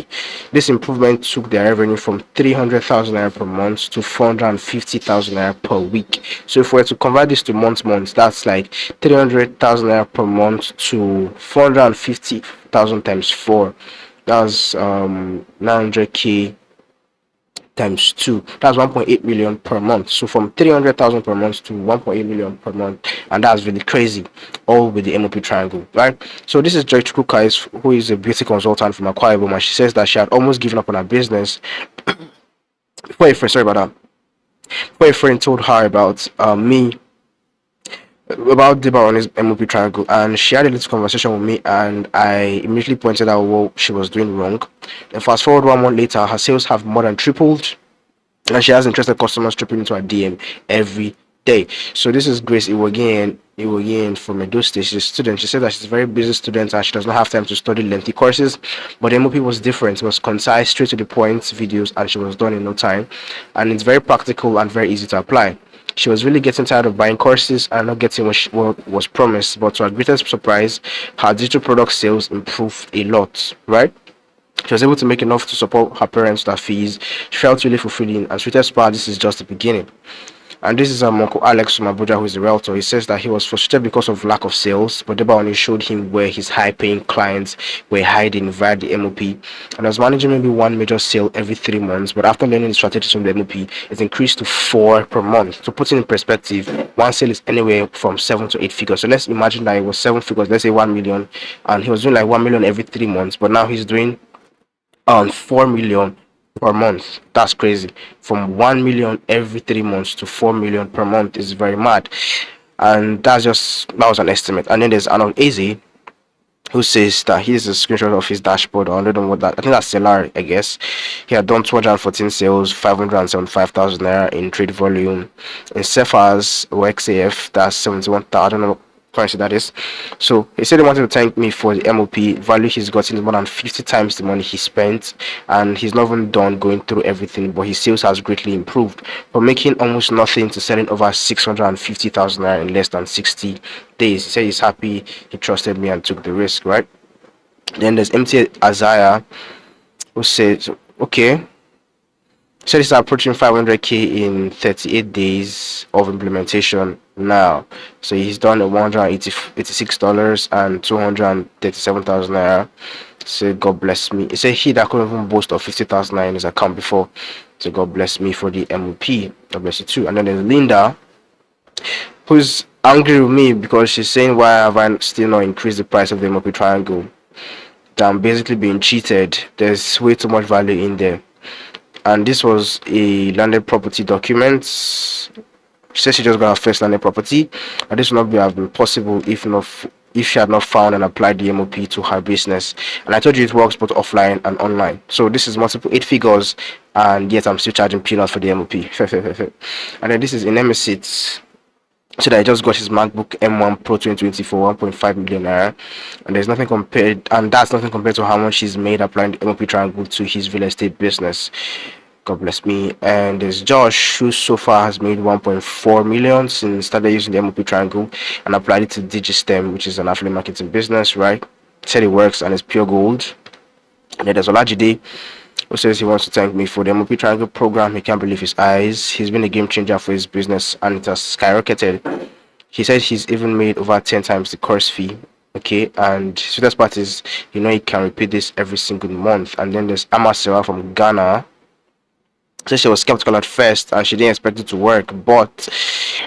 This improvement took their revenue from 300,000 naira per month to 450,000 naira per week. So if we were to convert this to month, that's like 300,000 naira per month to 450,000 times 4. That's 900k times 2. That's 1.8 million per month. So from 300,000 per month to 1.8 million per month, and that's really crazy, all with the MOP Triangle, right? So this is Joy Chukwuka, who is a beauty consultant from Akwa Ibom, and she says that she had almost given up on her business before a friend, sorry about that, before a friend told her about me about Deba on his MOP Triangle, and she had a little conversation with me, and I immediately pointed out what she was doing wrong. And fast forward 1 month later, her sales have more than tripled, and she has interested customers tripping into her DM every day. So this is Grace Iwogian from Edo State. She's a student. She said that she's a very busy student and she does not have time to study lengthy courses. But MOP was different. It was concise, straight to the point videos, and she was done in no time. And it's very practical and very easy to apply. She was really getting tired of buying courses and not getting what was promised. But to her greatest surprise, her digital product sales improved a lot, right? She was able to make enough to support her parents' their fees. She felt really fulfilling, and sweetest part, this is just the beginning. And this is Uncle Alex from Abuja, who is the realtor. He says that he was frustrated because of lack of sales, but Deba only showed him where his high-paying clients were hiding via the MOP, and was managing maybe one major sale every 3 months. But after learning the strategies from the MOP, it increased to 4 per month. To put it in perspective, one sale is anywhere from 7 to 8 figures. So let's imagine that it was 7 figures, let's say 1 million, and he was doing like 1 million every 3 months. But now he's doing 4 million per month. That's crazy. From 1 million every 3 months to 4 million per month is very mad. And that was an estimate. And then there's Arnold Eze, who says that here's a screenshot of his dashboard. I don't know what that, I think that's Stellar, I guess. He had done 214 sales, 575,000 naira in trade volume. In Cephas or XAF, that's 71,000. I don't know currency that is. So he said he wanted to thank me for the MOP value he's gotten more than 50 times the money he spent, and he's not even done going through everything, but his sales has greatly improved from making almost nothing to selling over 650,000 naira in less than 60 days. He said he's happy he trusted me and took the risk, right? Then there's MT Azaya, who says, okay, so this is approaching 500k in 38 days of implementation now. So he's done $186 and 237,000 naira. So God bless me. He said he that couldn't even boast of 50,000 naira in his account before. So God bless me for the MOP. God bless you too. And then there's Linda, who's angry with me because she's saying, why have I still not increased the price of the MOP Triangle? That I'm basically being cheated. There's way too much value in there. And this was a landed property document. She said she just got her first landed property, and this would not have been possible if she had not found and applied the MOP to her business. And I told you it works both offline and online. So this is multiple 8 figures, and yet I'm still charging peanuts for the MOP. And then this is in Nemesis. So that I just got his MacBook M1 Pro 2020 for 1.5 million naira, and there's nothing compared, and that's nothing compared to how much he's made applying the MOP Triangle to his real estate business. God bless me. And there's Josh, who so far has made 1.4 million since started using the MOP Triangle and applied it to Digistem, which is an affiliate marketing business, right? Said it works and it's pure gold. And then there's Olajide, who says he wants to thank me for the MOP Triangle program. He can't believe his eyes. He's been a game changer for his business and it has skyrocketed. He said he's even made over 10 times the course fee. Okay, and so that's part is, he can repeat this every single month. And then there's Amasewa from Ghana. So she was skeptical at first and she didn't expect it to work, but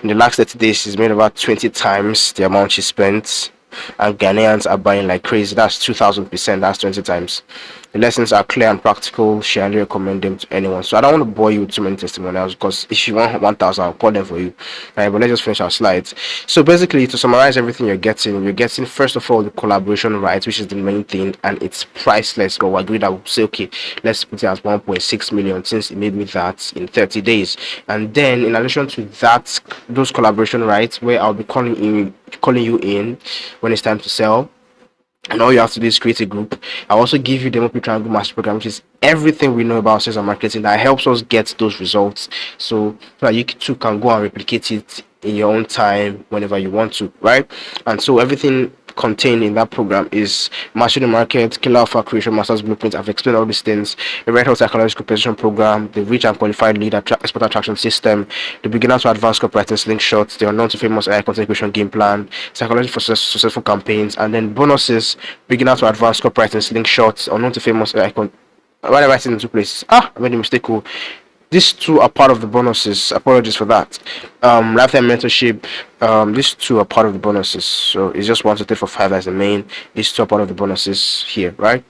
in the last 30 days she's made about 20 times the amount she spent, and Ghanaians are buying like crazy. That's 2,000%. That's 20 times. The lessons are clear and practical. She highly recommend them to anyone. So I don't want to bore you with too many testimonials because if you want 1,000, I'll call them for you. Right, but let's just finish our slides. So basically, to summarize everything you're getting first of all the collaboration rights, which is the main thing, and it's priceless. But we agreed that we'll say, okay, let's put it as 1.6 million since it made me that in 30 days. And then in addition to that, those collaboration rights, where I'll be calling you in when it's time to sell. And all you have to do is create a group. I'll also give you the MOP Triangle Master Program, which is everything we know about sales and marketing that helps us get those results. So that you too can go and replicate it in your own time whenever you want to, right? And so everything contained in that program is mastering the market, killer offer creation, master's blueprint. I've explained all these things. The Red Hot Psychological Position Program, the Rich and Qualified Lead Expert Attraction System, the Beginner to Advanced Copywriting Slingshots, the Unknown to Famous AI Content Creation Game Plan, Psychology for Successful Campaigns, and then bonuses: Beginner to Advanced Copywriting Slingshots, Unknown to Famous AI Content. Why did I write it in two places? I made a mistake. Oh. These two are part of the bonuses. Apologies for that. Lifetime mentorship. These two are part of the bonuses. So it's just 1, 2, 3, 4, 5 as the main. These two are part of the bonuses here, right?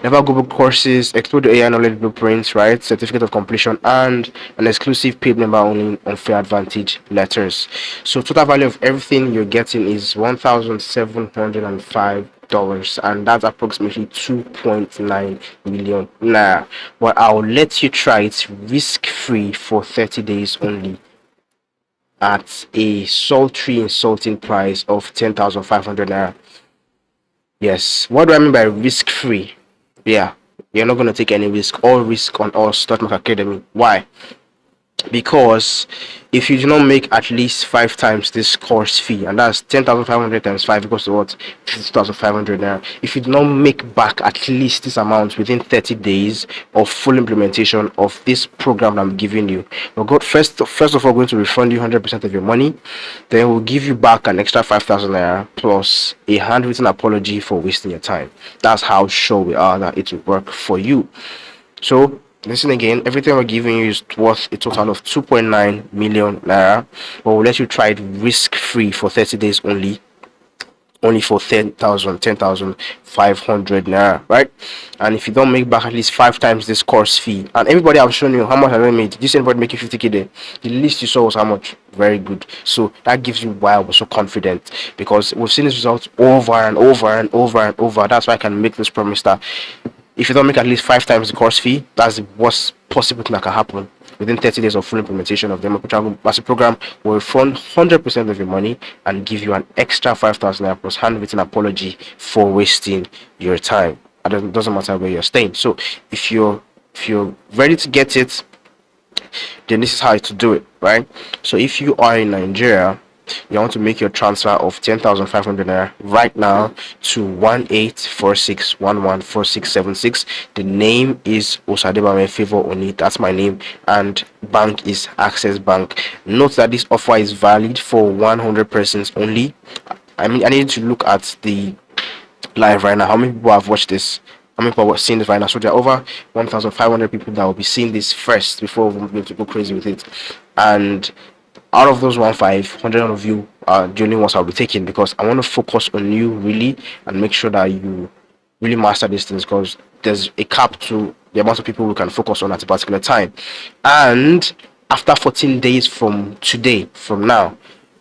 Never Google courses, explore the AI knowledge blueprints, right? Certificate of completion, and an exclusive paid member only unfair advantage letters. So total value of everything you're getting is $1,705, and that's approximately 2.9 million naira. But I'll let you try it risk free for 30 days only at a sultry insulting price of 10,500 naira. Yes. What do I mean by risk free? Yeah, you're not going to take any risk. All risk on us, Stockmark Academy. Why? Because if you do not make at least 5 times this course fee, and that's 10,500 times 5 equals to what? 2,500 naira. If you do not make back at least this amount within 30 days of full implementation of this program I'm giving you, we'll go first of all going to refund you 100% of your money. Then we'll give you back an extra 5,000 naira plus a handwritten apology for wasting your time. That's how sure we are that it will work for you. So listen again, everything we're giving you is worth a total of 2.9 million naira, but we'll let you try it risk free for 30 days only for 10,500 naira, right? And if you don't make back at least 5 times this course fee, and everybody I've shown you how much have I made, did this anybody make you 50k there? The least you saw was how much? Very good. So that gives you why I was so confident, because we've seen this result over and over and over and over. That's why I can make this promise that if you don't make at least 5 times the course fee, that's the worst possible thing that can happen. Within 30 days of full implementation of the MOP Triangle Master Program, will refund 100% of your money and give you an extra 5,000 naira plus handwritten apology for wasting your time. It doesn't matter where you're staying. So if you're ready to get it, then this is how to do it, right? So if you are in Nigeria, you want to make your transfer of 10,500 naira right now to 1846114676. The name is Osadebame Favor Oni. That's my name, and bank is Access Bank. Note that this offer is valid for 100 persons only. I need to look at the live right now. How many people have watched this? How many people are seeing this right now? So there are over 1,500 people that will be seeing this first before we're going to go crazy with it. And out of those 1,500 of you are the only ones I'll be taking, because I want to focus on you really and make sure that you really master these things, because there's a cap to the amount of people we can focus on at a particular time. And after 14 days from today, from now,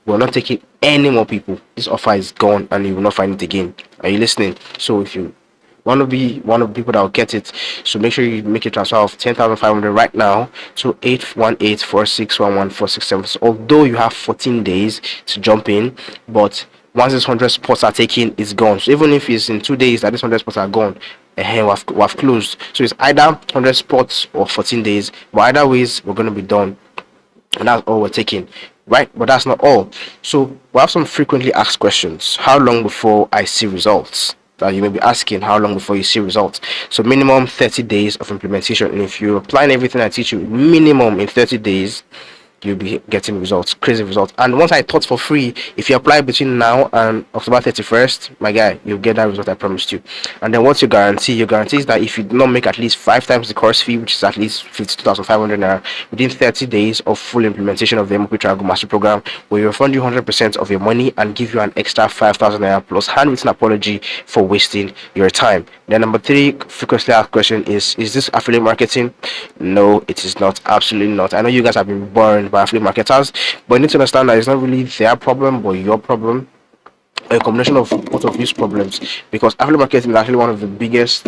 we're not taking any more people. This offer is gone and you will not find it again. Are you listening? So if you want to be one of the people that will get it, so make sure you make a transfer of 10,500 right now to 81846114676. So although you have 14 days to jump in, but once this 100 spots are taken, it's gone. So even if it's in 2 days that this 100 spots are gone, we've closed. So it's either 100 spots or 14 days, but either ways we're going to be done, and that's all we're taking, right? But that's not all. So we have some frequently asked questions. How long before I see results? That you may be asking, how long before you see results? So minimum 30 days of implementation, and if you're applying everything I teach you minimum in 30 days, you'll be getting results, crazy results. And once I taught for free, if you apply between now and October 31st, my guy, you'll get that result I promised you. And then what's your guarantee? Your guarantee is that if you do not make at least 5 times the course fee, which is at least 52,500 naira, within 30 days of full implementation of the MOP Triangle Master Program, we refund you 100% of your money and give you an extra 5,000 naira plus handwritten apology for wasting your time. Then number 3 frequently asked question is this affiliate marketing? No, it is not. Absolutely not. I know you guys have been burned by affiliate marketers, but you need to understand that it's not really their problem but your problem, a combination of both of these problems, because affiliate marketing is actually one of the biggest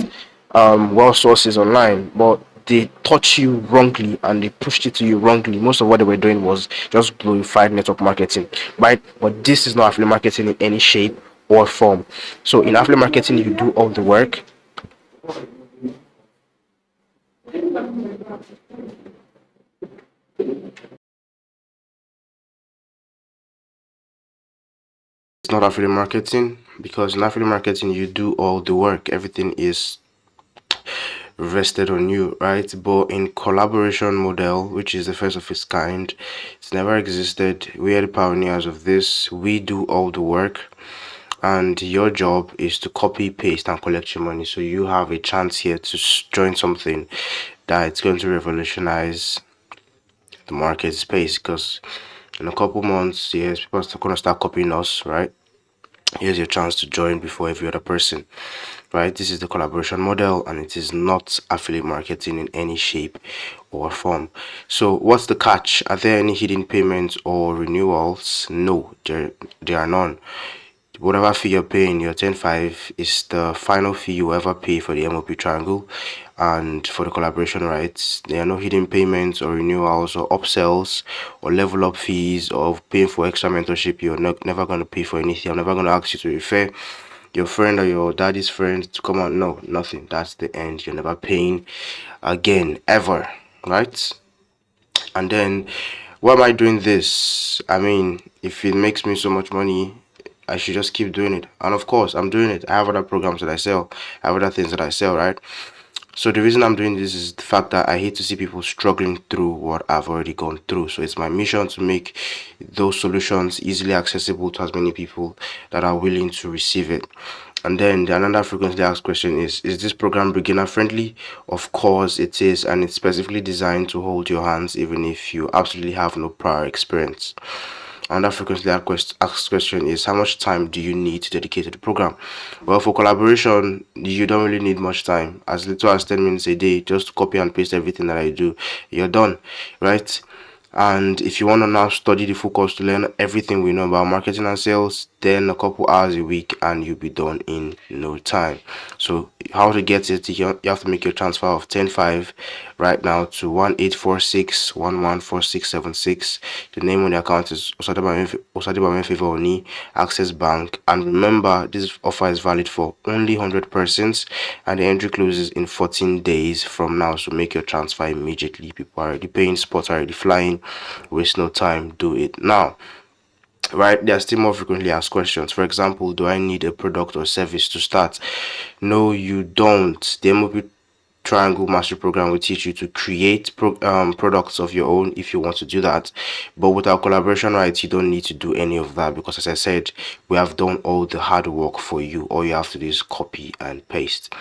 wealth sources online, but they taught you wrongly and they pushed it to you wrongly. Most of what they were doing was just glorified network marketing, right? But this is not affiliate marketing in any shape or form. So in affiliate marketing, you do all the work. It's not affiliate marketing, because in affiliate marketing you do all the work. Everything is rested on you, right? But in collaboration model, which is the first of its kind, it's never existed. We are the pioneers of this. We do all the work, and your job is to copy, paste, and collect your money. So you have a chance here to join something that it's going to revolutionize the market space, because in a couple months, yes, people are going to start copying us, right? Here's your chance to join before every other person, right? This is the collaboration model, and it is not affiliate marketing in any shape or form. So what's the catch? Are there any hidden payments or renewals? No, there are none. Whatever fee you're paying, your 10.5 is the final fee you ever pay for the MOP triangle. And for the collaboration rights, there are no hidden payments or renewals or upsells or level up fees or paying for extra mentorship. You're never going to pay for anything. I'm never going to ask you to refer your friend or your daddy's friend to come on. No, nothing. That's the end. You're never paying again, ever, right? And then, why am I doing this? I mean, if it makes me so much money, I should just keep doing it. And of course, I'm doing it. I have other programs that I sell, I have other things that I sell, right? So the reason I'm doing this is the fact that I hate to see people struggling through what I've already gone through. So it's my mission to make those solutions easily accessible to as many people that are willing to receive it. And then the another frequently asked question is this program beginner friendly? Of course it is, and it's specifically designed to hold your hands even if you absolutely have no prior experience. Another frequently asked question is how much time do you need to dedicate to the program? Well, for collaboration, you don't really need much time. As little as 10 minutes a day, just copy and paste everything that I do. You're done, right? And if you want to now study the full course to learn everything we know about marketing and sales, then a couple hours a week and you'll be done in no time. So how to get it? You have to make your transfer of 10.5 right now to 1846114676. The name on the account is Osadibame Favor Oni, Access Bank. And remember, this offer is valid for only 100 persons, and the entry closes in 14 days from now. So make your transfer immediately. People are already paying, spots are already flying. Waste no time, do it now. Right, there are still more frequently asked questions. For example, do I need a product or service to start? No, you don't. The MOP Triangle Mastery Program will teach you to create products of your own if you want to do that. But with our collaboration rights, you don't need to do any of that, because as I said, we have done all the hard work for you. All you have to do is copy and paste.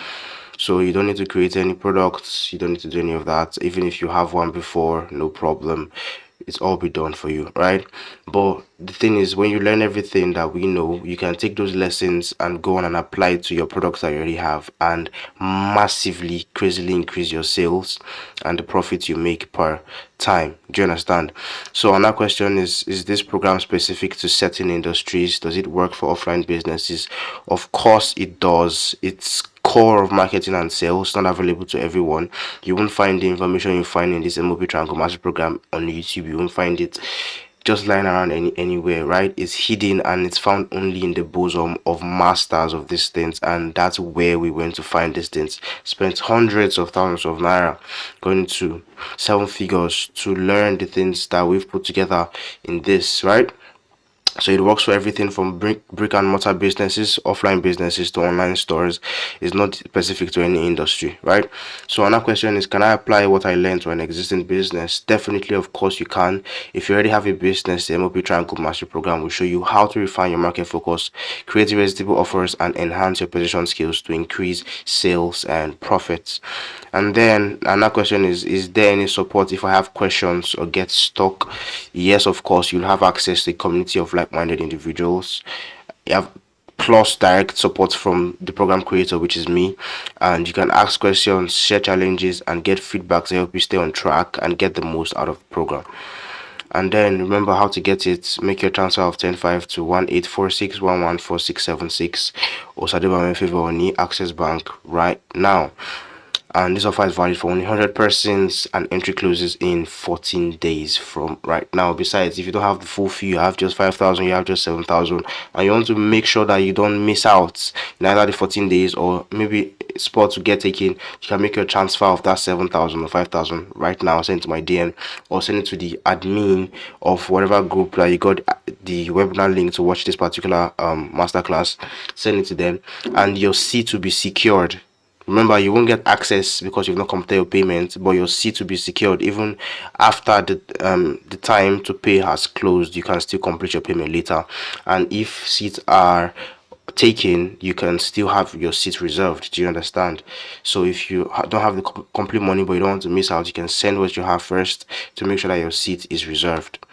So you don't need to create any products, you don't need to do any of that. Even if you have one before, no problem. It's all be done for you, right? But the thing is, when you learn everything that we know, you can take those lessons and go on and apply it to your products that you already have, and massively, crazily increase your sales and the profit you make per time. Do you understand? So another question is this program specific to certain industries? Does it work for offline businesses? Of course it does. It's core of marketing and sales, not available to everyone. You won't find the information you find in this MOP Triangle Master program on YouTube. You won't find it just lying around anywhere, right? It's hidden and it's found only in the bosom of masters of these things, and that's where we went to find these things. Spent hundreds of thousands of naira, going to 7 figures to learn the things that we've put together in this, right? So it works for everything from brick and mortar businesses, offline businesses, to online stores. It's not specific to any industry, right? So another question is, can I apply what I learned to an existing business? Definitely, of course you can. If you already have a business, the MOP Triangle Mastery Program will show you how to refine your market focus, create irresistible offers, and enhance your position skills to increase sales and profits. And then another question is there any support if I have questions or get stuck? Yes, of course, you'll have access to a community of like-minded individuals. You have plus direct support from the program creator, which is me, and you can ask questions, share challenges, and get feedback to help you stay on track and get the most out of the program. And then remember how to get it. Make your transfer of 10.5 to 1846114676 or Sadibame Favor Oni, Access Bank right now. and this offer is valid for only 100 persons, and entry closes in 14 days from right now. Besides, if you don't have the full fee, you have just 5,000, you have just 7,000, and you want to make sure that you don't miss out in either the 14 days or maybe spot to get taken, you can make your transfer of that 7,000 or 5,000 right now. Send it to my DM or send it to the admin of whatever group that you got the webinar link to watch this particular masterclass. Send it to them, and your seat will be secured. Remember, you won't get access because you've not completed your payment, but your seat will be secured even after the time to pay has closed. You can still complete your payment later, and if seats are taken, you can still have your seat reserved. Do you understand? So if you don't have the complete money but you don't want to miss out, you can send what you have first to make sure that your seat is reserved.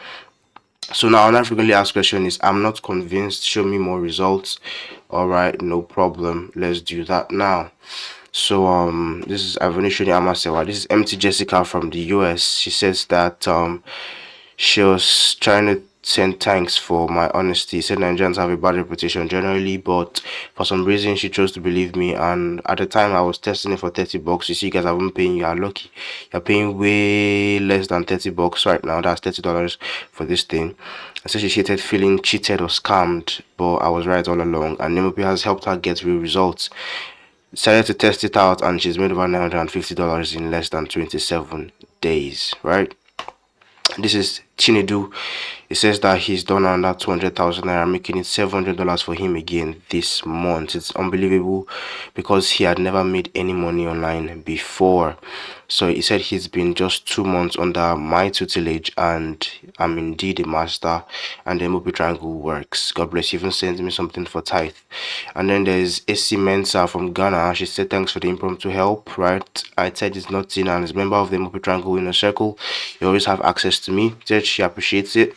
So now another frequently asked question is, I'm not convinced, show me more results. All right, no problem, let's do that now. So this is Avenishoni Amasewa. This is MT Jessica from the US. She says that she was trying to send thanks for my honesty. Said Nigerians have a bad reputation generally, but for some reason she chose to believe me. And at the time I was testing it for $30. You see, you guys haven't paying. You are lucky. You're paying way less than $30 right now. That's $30 for this thing. And so she hated feeling cheated or scammed, but I was right all along. And Nemopi has helped her get real results. Decided to test it out, and she's made over $950 in less than 27 days, right? This is Chinedu. It says that he's done under 200,000 naira, making it $700 for him again this month. It's unbelievable because he had never made any money online before. So he said he's been just 2 months under my tutelage, and I'm indeed a master, and the MOP triangle works. God bless you. Even sent me something for tithe. And then there's AC Mensa from Ghana. She said thanks for the impromptu help, right? I said it's nothing, and as a member of the MOP triangle inner circle, you always have access to me. Said she appreciates it.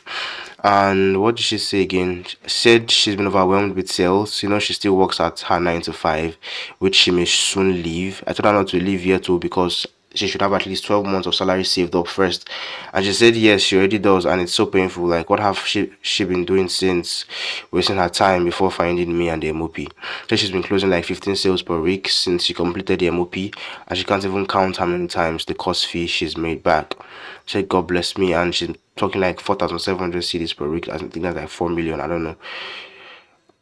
And what did she say again? She said she's been overwhelmed with sales. You know, she still works at her 9 to 5, which she may soon leave. I told her not to leave yet too, because she should have at least 12 months of salary saved up first. And she said yes, she already does, and it's so painful. Like, what have she been doing since, wasting her time before finding me and the MOP? So she's been closing like 15 sales per week since she completed the MOP, and she can't even count how many times the cost fee she's made back. She said God bless me, and she's talking like 4,700 CDs per week. I think that's like 4 million, I don't know.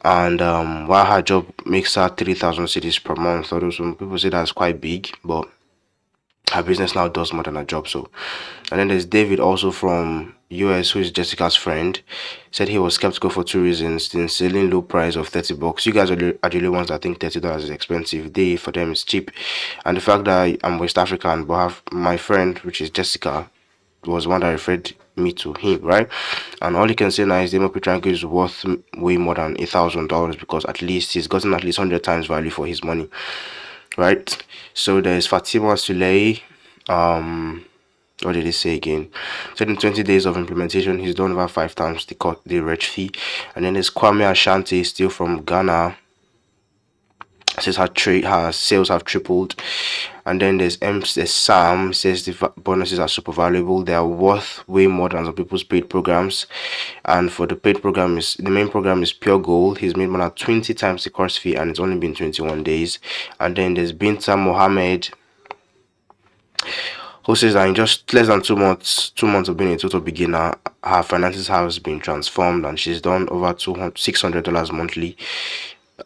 And while her job makes her 3,000 CDs per month, although some people say that's quite big, but her business now does more than a job. So, and then there's David, also from US, who is Jessica's friend. Said he was skeptical for 2 reasons: the insane low price of $30. You guys are the only ones that think $30 is expensive. For them it's cheap, and the fact that I'm West African but have my friend, which is Jessica, was one that referred me to him, right? And all you can say now is the MOP triangle is worth way more than $1,000, because at least he's gotten at least 100 times value for his money, right? So there's Fatima Suley. What did he say again? Said in 20 days of implementation, he's done over 5 times the reg fee. And then there's Kwame Ashanti, still from Ghana. Says her sales have tripled. And then there's Sam, says the bonuses are super valuable. They are worth way more than some people's paid programs. And for the paid program, the main program is Pure Gold. He's made more than 20 times the course fee, and it's only been 21 days. And then there's Binta Mohammed, who says that in just less than 2 months of being a total beginner, her finances has been transformed, and she's done over $600 monthly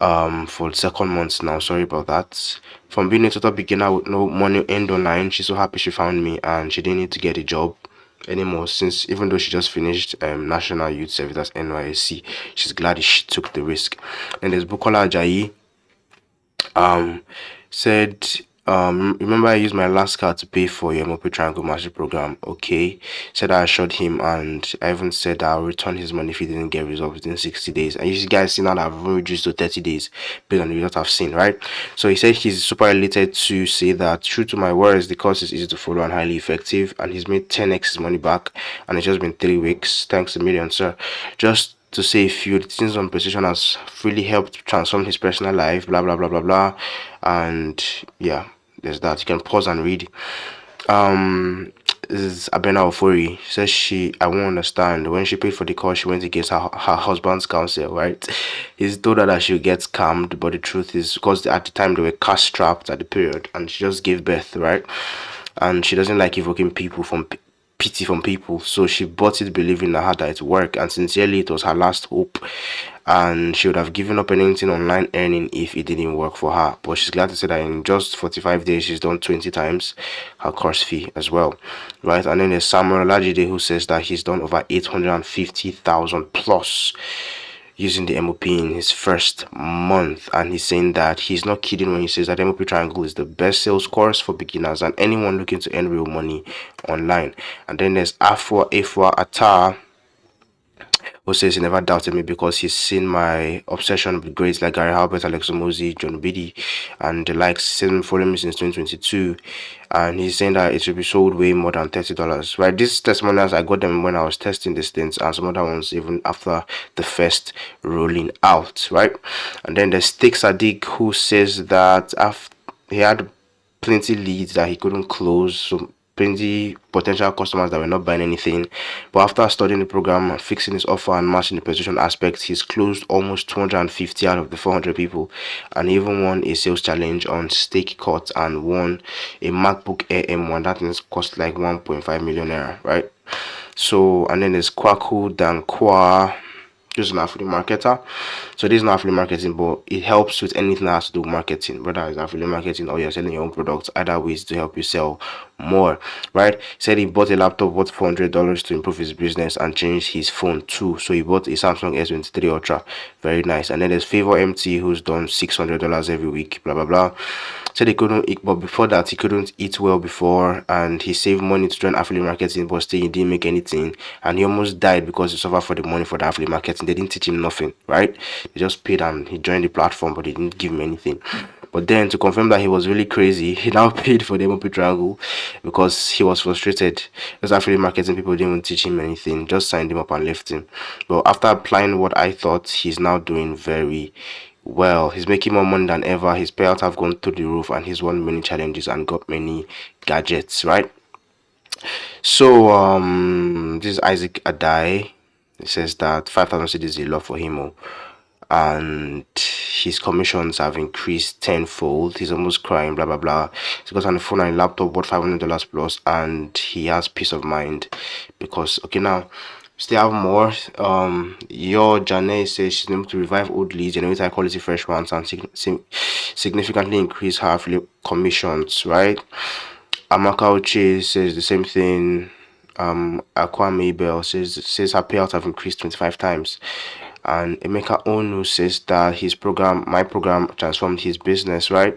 for the second month now. Sorry about that. From being a total beginner with no money earned online, she's so happy she found me, and she didn't need to get a job anymore, since even though she just finished National Youth Service, that's NYSC, she's glad she took the risk. And there's Bukola Ajayi, said, remember I used my last card to pay for your MOP Triangle Master Program. Okay. Said I assured him, and I even said I'll return his money if he didn't get results within 60 days. And you guys see now that I've even reduced to 30 days based on the result I've seen, right? So he said he's super elated to say that, true to my words, the course is easy to follow and highly effective, and he's made 10x his money back, and it's just been 3 weeks. Thanks a million, sir. Just to say a few, the things on PlayStation has really helped transform his personal life, blah blah blah blah blah. And yeah, there's that. You can pause and read. is Abena Ofori. Says I won't understand. When she paid for the call, she went against her husband's counsel, right? He's told her that she'll get scammed, but the truth is, because at the time they were cash strapped at the period, and she just gave birth, right? And she doesn't like evoking pity from people, so she bought it believing in her heart that it worked, and sincerely it was her last hope, and she would have given up anything online earning if it didn't work for her. But she's glad to say that in just 45 days she's done 20 times her course fee as well, right? And then there's Samuel Olajide, who says that he's done over 850,000 plus using the MOP in his first month, and he's saying that he's not kidding when he says that MOP Triangle is the best sales course for beginners and anyone looking to earn real money online. And then there's Afua Atar, who says he never doubted me because he's seen my obsession with greats like Gary Halbert, Alex Omozi, John Biddy, and the likes. He's been following me since 2022, and he's saying that it should be sold way more than $30. Right, these testimonials I got them when I was testing these things, and some other ones even after the first rolling out. Right, and then there's Stick Sadiq, who says that after he had plenty leads that he couldn't close, so plenty potential customers that were not buying anything. But after studying the program and fixing his offer and matching the position aspects, he's closed almost 250 out of the 400 people, and even won a sales challenge on Stake Cut and won a MacBook Air M1. That thing cost like 1.5 million naira, right? So, and then there's Kwaku Dankwa, just an affiliate marketer. So this is not affiliate marketing, but it helps with anything that has to do with marketing, whether it's affiliate marketing or you're selling your own products. Either ways to help you sell more, right? He said he bought a laptop worth $400 to improve his business and change his phone too. So he bought a Samsung S23 Ultra, very nice. And then there's Favor MT, who's done $600 every week, blah blah blah. Said he couldn't eat, but before that he couldn't eat well before, and he saved money to join affiliate marketing, but still he didn't make anything, and he almost died because he suffered for the money for the affiliate marketing. They didn't teach him nothing, right? They just paid and he joined the platform, but they didn't give him anything. But then to confirm that he was really crazy, he now paid for the MOP Triangle because he was frustrated. Those affiliate marketing people didn't even teach him anything, just signed him up and left him. But after applying what I thought, he's now doing very well. He's making more money than ever. His payouts have gone through the roof, and he's won many challenges and got many gadgets, right? So this is Isaac Adai. He says that 5,000 cedis is a lot for him, and his commissions have increased tenfold. He's almost crying, blah blah blah. He's got on the phone and a laptop worth $500 plus, and he has peace of mind because okay, now still have more. Your Janae says she's able to revive old leads, generate high quality fresh ones, and significantly increase her affiliate commissions, right? Amaka Oche says the same thing. Aqua Mabel says her payouts have increased 25 times. And Emeka Onu says that my program transformed his business, right?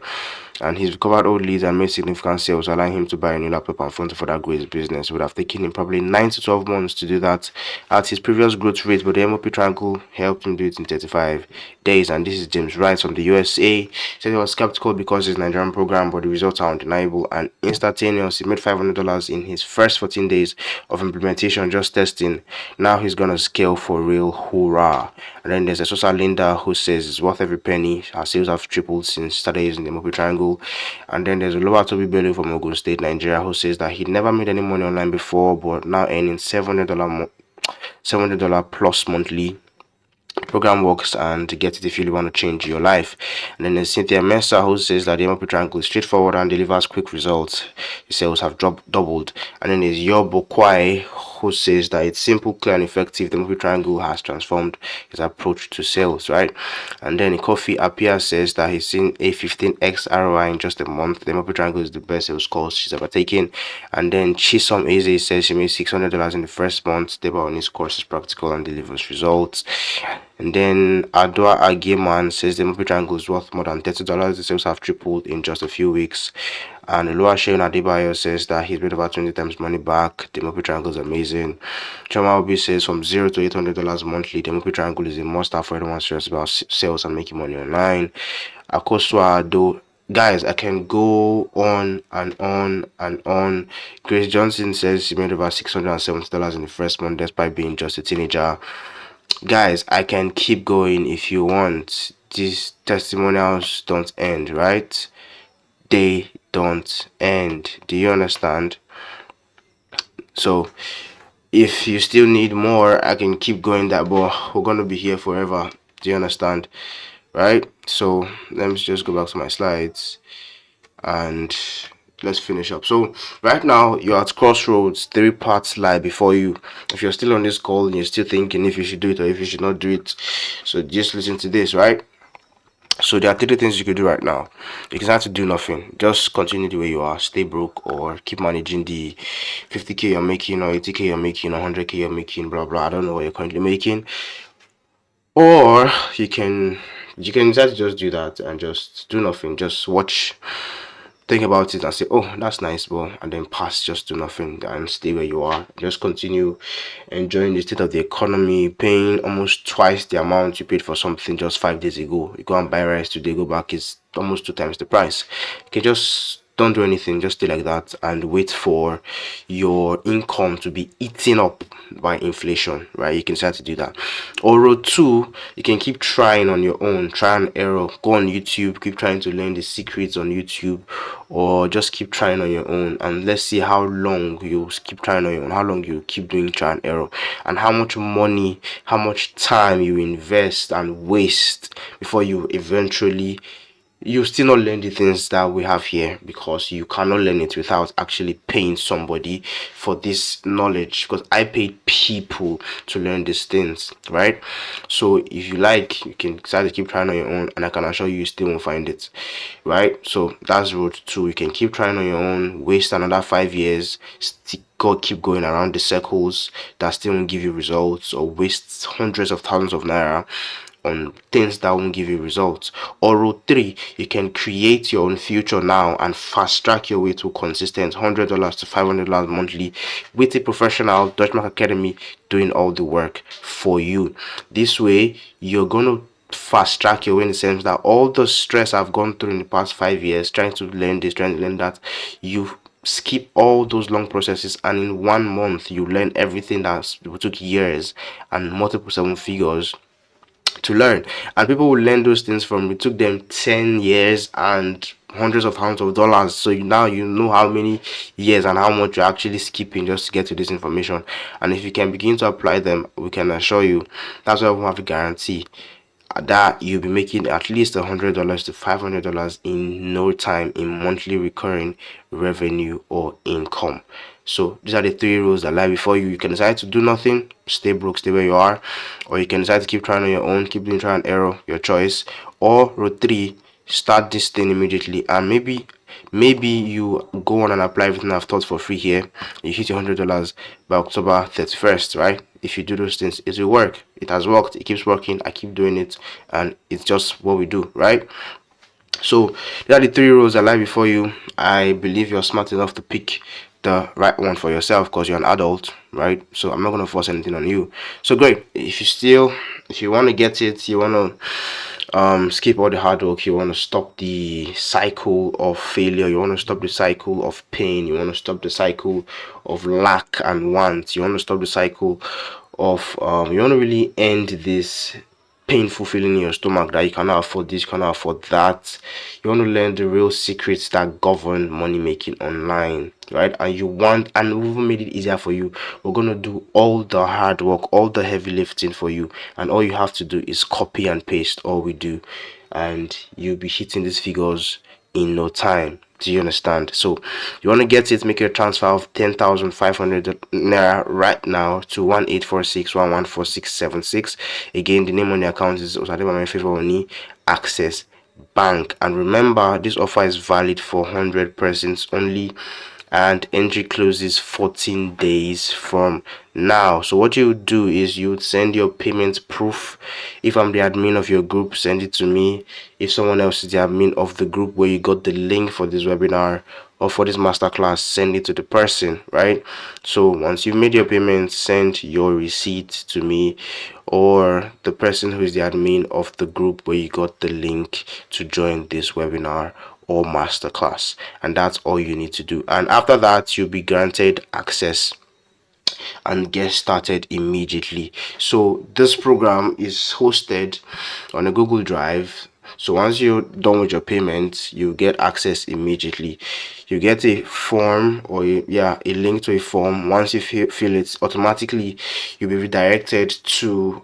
And he's recovered old leads and made significant sales, allowing him to buy a new laptop and phone to further grow his business. It would have taken him probably 9 to 12 months to do that at his previous growth rate, but the MOP Triangle helped him do it in 35 days. And this is James Wright from the USA. He said he was skeptical because it's a Nigerian program, but the results are undeniable and instantaneous. He made $500 in his first 14 days of implementation, just testing. Now he's gonna scale for real. Hoorah! And then there's Esosa Linda, who says it's worth every penny. Her sales have tripled since started using the MOP Triangle. And then there's Lowa Toby Bello from Ogun State, Nigeria, who says that he never made any money online before, but now earning $700 plus monthly. Program works, and get it if you really want to change your life. And then there's Cynthia Mensah, who says that the MOP Triangle is straightforward and delivers quick results. His sales have doubled. And then there's Yobo Kwai, who says that it's simple, clear, and effective. The MOP Triangle has transformed his approach to sales, right? And then Kofi Apia says that he's seen a 15x ROI in just a month. The MOP Triangle is the best sales course she's ever taken. And then Chisom Eze says she made $600 in the first month. Stable on his course is practical and delivers results. And then Adwa Ageman says the MOP Triangle is worth more than $30. The sales have tripled in just a few weeks. And Oluwaseun Adebayo says that he's made about 20 times money back. The MOP Triangle is amazing. Choma Obi says from $0 to $800 monthly, the MOP Triangle is a must-have for anyone serious about sales and making money online. Akosua Ado, guys, I can go on and on and on. Grace Johnson says she made about $670 in the first month despite being just a teenager. Guys, I can keep going if you want. These testimonials don't end, right? They don't end. Do you understand? So if you still need more, I can keep going that, but we're gonna be here forever. Do you understand? Right? So let me just go back to my slides and let's finish up. So right now you're at crossroads. Three paths lie before you. If you're still on this call and you're still thinking if you should do it or if you should not do it, so just listen to this, right? So there are three things you could do right now. You can start to do nothing. Just continue the way you are. Stay broke or keep managing the 50k you're making or 80k you're making or 100k you're making, blah blah. I don't know what you're currently making. Or you can decide to just do that and just do nothing. Just watch, think about it and say, oh, that's nice, bro, and then pass, just do nothing and stay where you are. Just continue enjoying the state of the economy, paying almost twice the amount you paid for something just 5 days ago. You go and buy rice today, go back, it's almost 2 times the price. You can just don't do anything, just stay like that and wait for your income to be eaten up by inflation, right? You can start to do that. Or road two, you can keep trying on your own, try and error, go on YouTube, keep trying to learn the secrets on YouTube, or just keep trying on your own, and let's see how long you keep trying on your own, how long you keep doing try and error, and how much money, how much time you invest and waste before you still not learn the things that we have here, because you cannot learn it without actually paying somebody for this knowledge, because I paid people to learn these things, right? So if you like, you can decide to keep trying on your own, and I can assure you still won't find it, right? So that's road two. You can keep trying on your own, waste another 5 years, keep going around the circles that still won't give you results, or waste hundreds of thousands of naira on things that won't give you results. Or road three, you can create your own future now and fast track your way to consistent $100 to $500 monthly with a professional Dutchmark Academy doing all the work for you. This way, you're gonna fast track your way in the sense that all the stress I've gone through in the past 5 years trying to learn this, trying to learn that, you skip all those long processes, and in 1 month you learn everything that took years and multiple seven figures to learn. And people will learn those things from, it took them 10 years and hundreds of thousands of dollars. So now you know how many years and how much you're actually skipping just to get to this information. And if you can begin to apply them, we can assure you, that's why we have a guarantee that you'll be making at least $100 to $500 in no time in monthly recurring revenue or income. So these are the three rules that lie before you. You can decide to do nothing, stay broke, stay where you are, or you can decide to keep trying on your own, keep doing try and error, your choice. Or road three, start this thing immediately, and maybe you go on and apply everything I've taught for free here. You hit your $100 by October 31st, right? If you do those things, it will work. It has worked, it keeps working, I keep doing it, and it's just what we do, right? So there are the three roles that lie before you. I believe you're smart enough to pick the right one for yourself, because you're an adult, right? So I'm not going to force anything on you. So great. If you want to get it, you want to skip all the hard work, you want to stop the cycle of failure, you want to stop the cycle of pain, you want to stop the cycle of lack and want, you want to stop the cycle of you want to really end this painful feeling in your stomach that you cannot afford this, you cannot afford that. You want to learn the real secrets that govern money making online, right? And we've made it easier for you. We're going to do all the hard work, all the heavy lifting for you, and all you have to do is copy and paste all we do, and you'll be hitting these figures in no time. Do you understand? So you want to get it, make your transfer of 10,500 naira right now to 1846114676. Again, the name on the account is Osadeba Favor Access Bank. And remember, this offer is valid for 100 persons only, and entry closes 14 days from now. So what you would do is you would send your payment proof. If I'm the admin of your group, send it to me. If someone else is the admin of the group where you got the link for this webinar or for this masterclass, send it to the person, right? So once you've made your payment, send your receipt to me or the person who is the admin of the group where you got the link to join this webinar or masterclass, and that's all you need to do. And after that, you'll be granted access and get started immediately. So this program is hosted on a Google Drive, So once you're done with your payments, you get access immediately. You get a form, or a link to a form. Once you fill it, automatically you'll be redirected to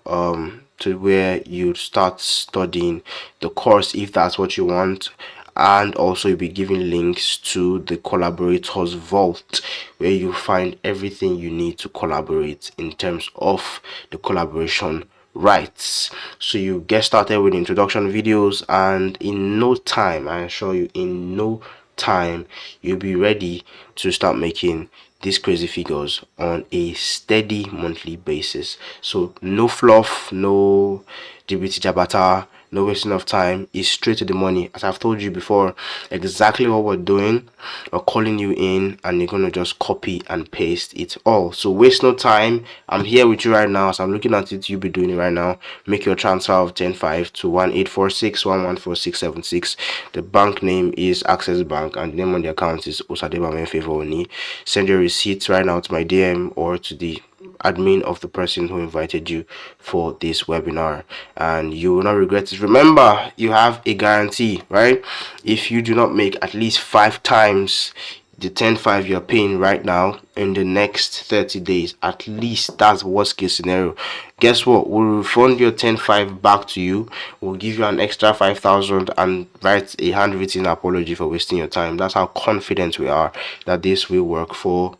where you start studying the course if that's what you want. And also you'll be given links to the collaborators vault, where you find everything you need to collaborate in terms of the collaboration rights. So you get started with introduction videos, and in no time, I assure you, in no time, you'll be ready to start making these crazy figures on a steady monthly basis. So no fluff, no dbt jabata, no wasting of time. Is straight to the money. As I've told you before, exactly what we're doing. We're calling you in, and you're gonna just copy and paste it all. So waste no time. I'm here with you right now. As I'm looking at it, you'll be doing it right now. Make your transfer of 10.5 to 1846114676. The bank name is Access Bank, and the name on the account is Osadeba Menfevo. Send your receipts right now to my DM or to the admin of the person who invited you for this webinar, and you will not regret it. Remember, you have a guarantee, right? If you do not make at least 5 times the 10.5 you're paying right now in the next 30 days, at least that's worst case scenario, guess what, we'll refund your 10.5 back to you. We'll give you an extra 5,000 and write a handwritten apology for wasting your time. That's how confident we are that this will work for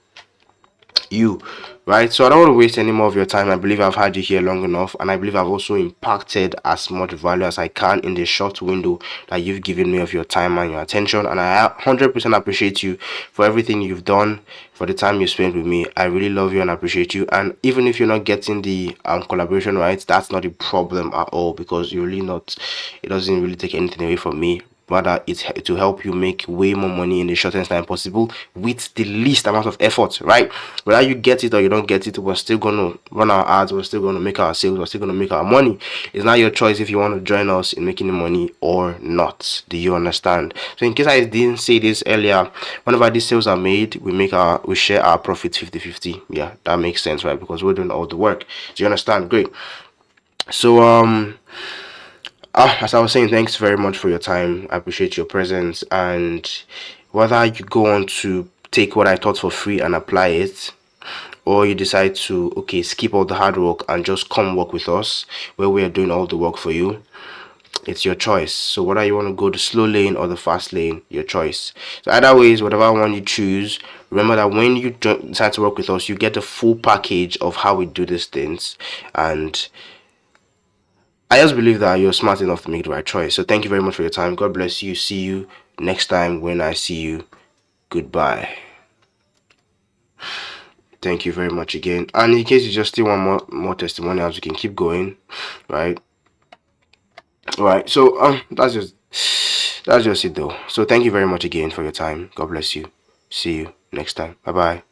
you, right? So I don't want to waste any more of your time. I believe I've had you here long enough, and I believe I've also impacted as much value as I can in the short window that you've given me of your time and your attention. And I 100% appreciate you for everything you've done, for the time you spent with me. I really love you and appreciate you. And even if you're not getting the collaboration rights, that's not a problem at all, because you're really not, it doesn't really take anything away from me. Rather, it's to help you make way more money in the shortest time possible with the least amount of effort, right? Whether you get it or you don't get it, we're still gonna run our ads, we're still gonna make our sales, we're still gonna make our money. It's not your choice if you want to join us in making the money or not. Do you understand? So in case I didn't say this earlier, whenever these sales are made, we share our profits 50-50. Yeah, that makes sense, right? Because we're doing all the work. Do you understand? Great. So as I was saying, thanks very much for your time. I appreciate your presence. And whether you go on to take what I taught for free and apply it, or you decide to skip all the hard work and just come work with us where we are doing all the work for you, it's your choice. So whether you want to go the slow lane or the fast lane, your choice. So either ways, whatever one you choose, remember that when you decide to work with us, you get the full package of how we do these things. And I just believe that you're smart enough to make the right choice. So thank you very much for your time. God bless you. See you next time when I see you. Goodbye. Thank you very much again. And in case you just still want more testimonials, we can keep going, right? All right. So that's just it though. So thank you very much again for your time. God bless you. See you next time. Bye bye.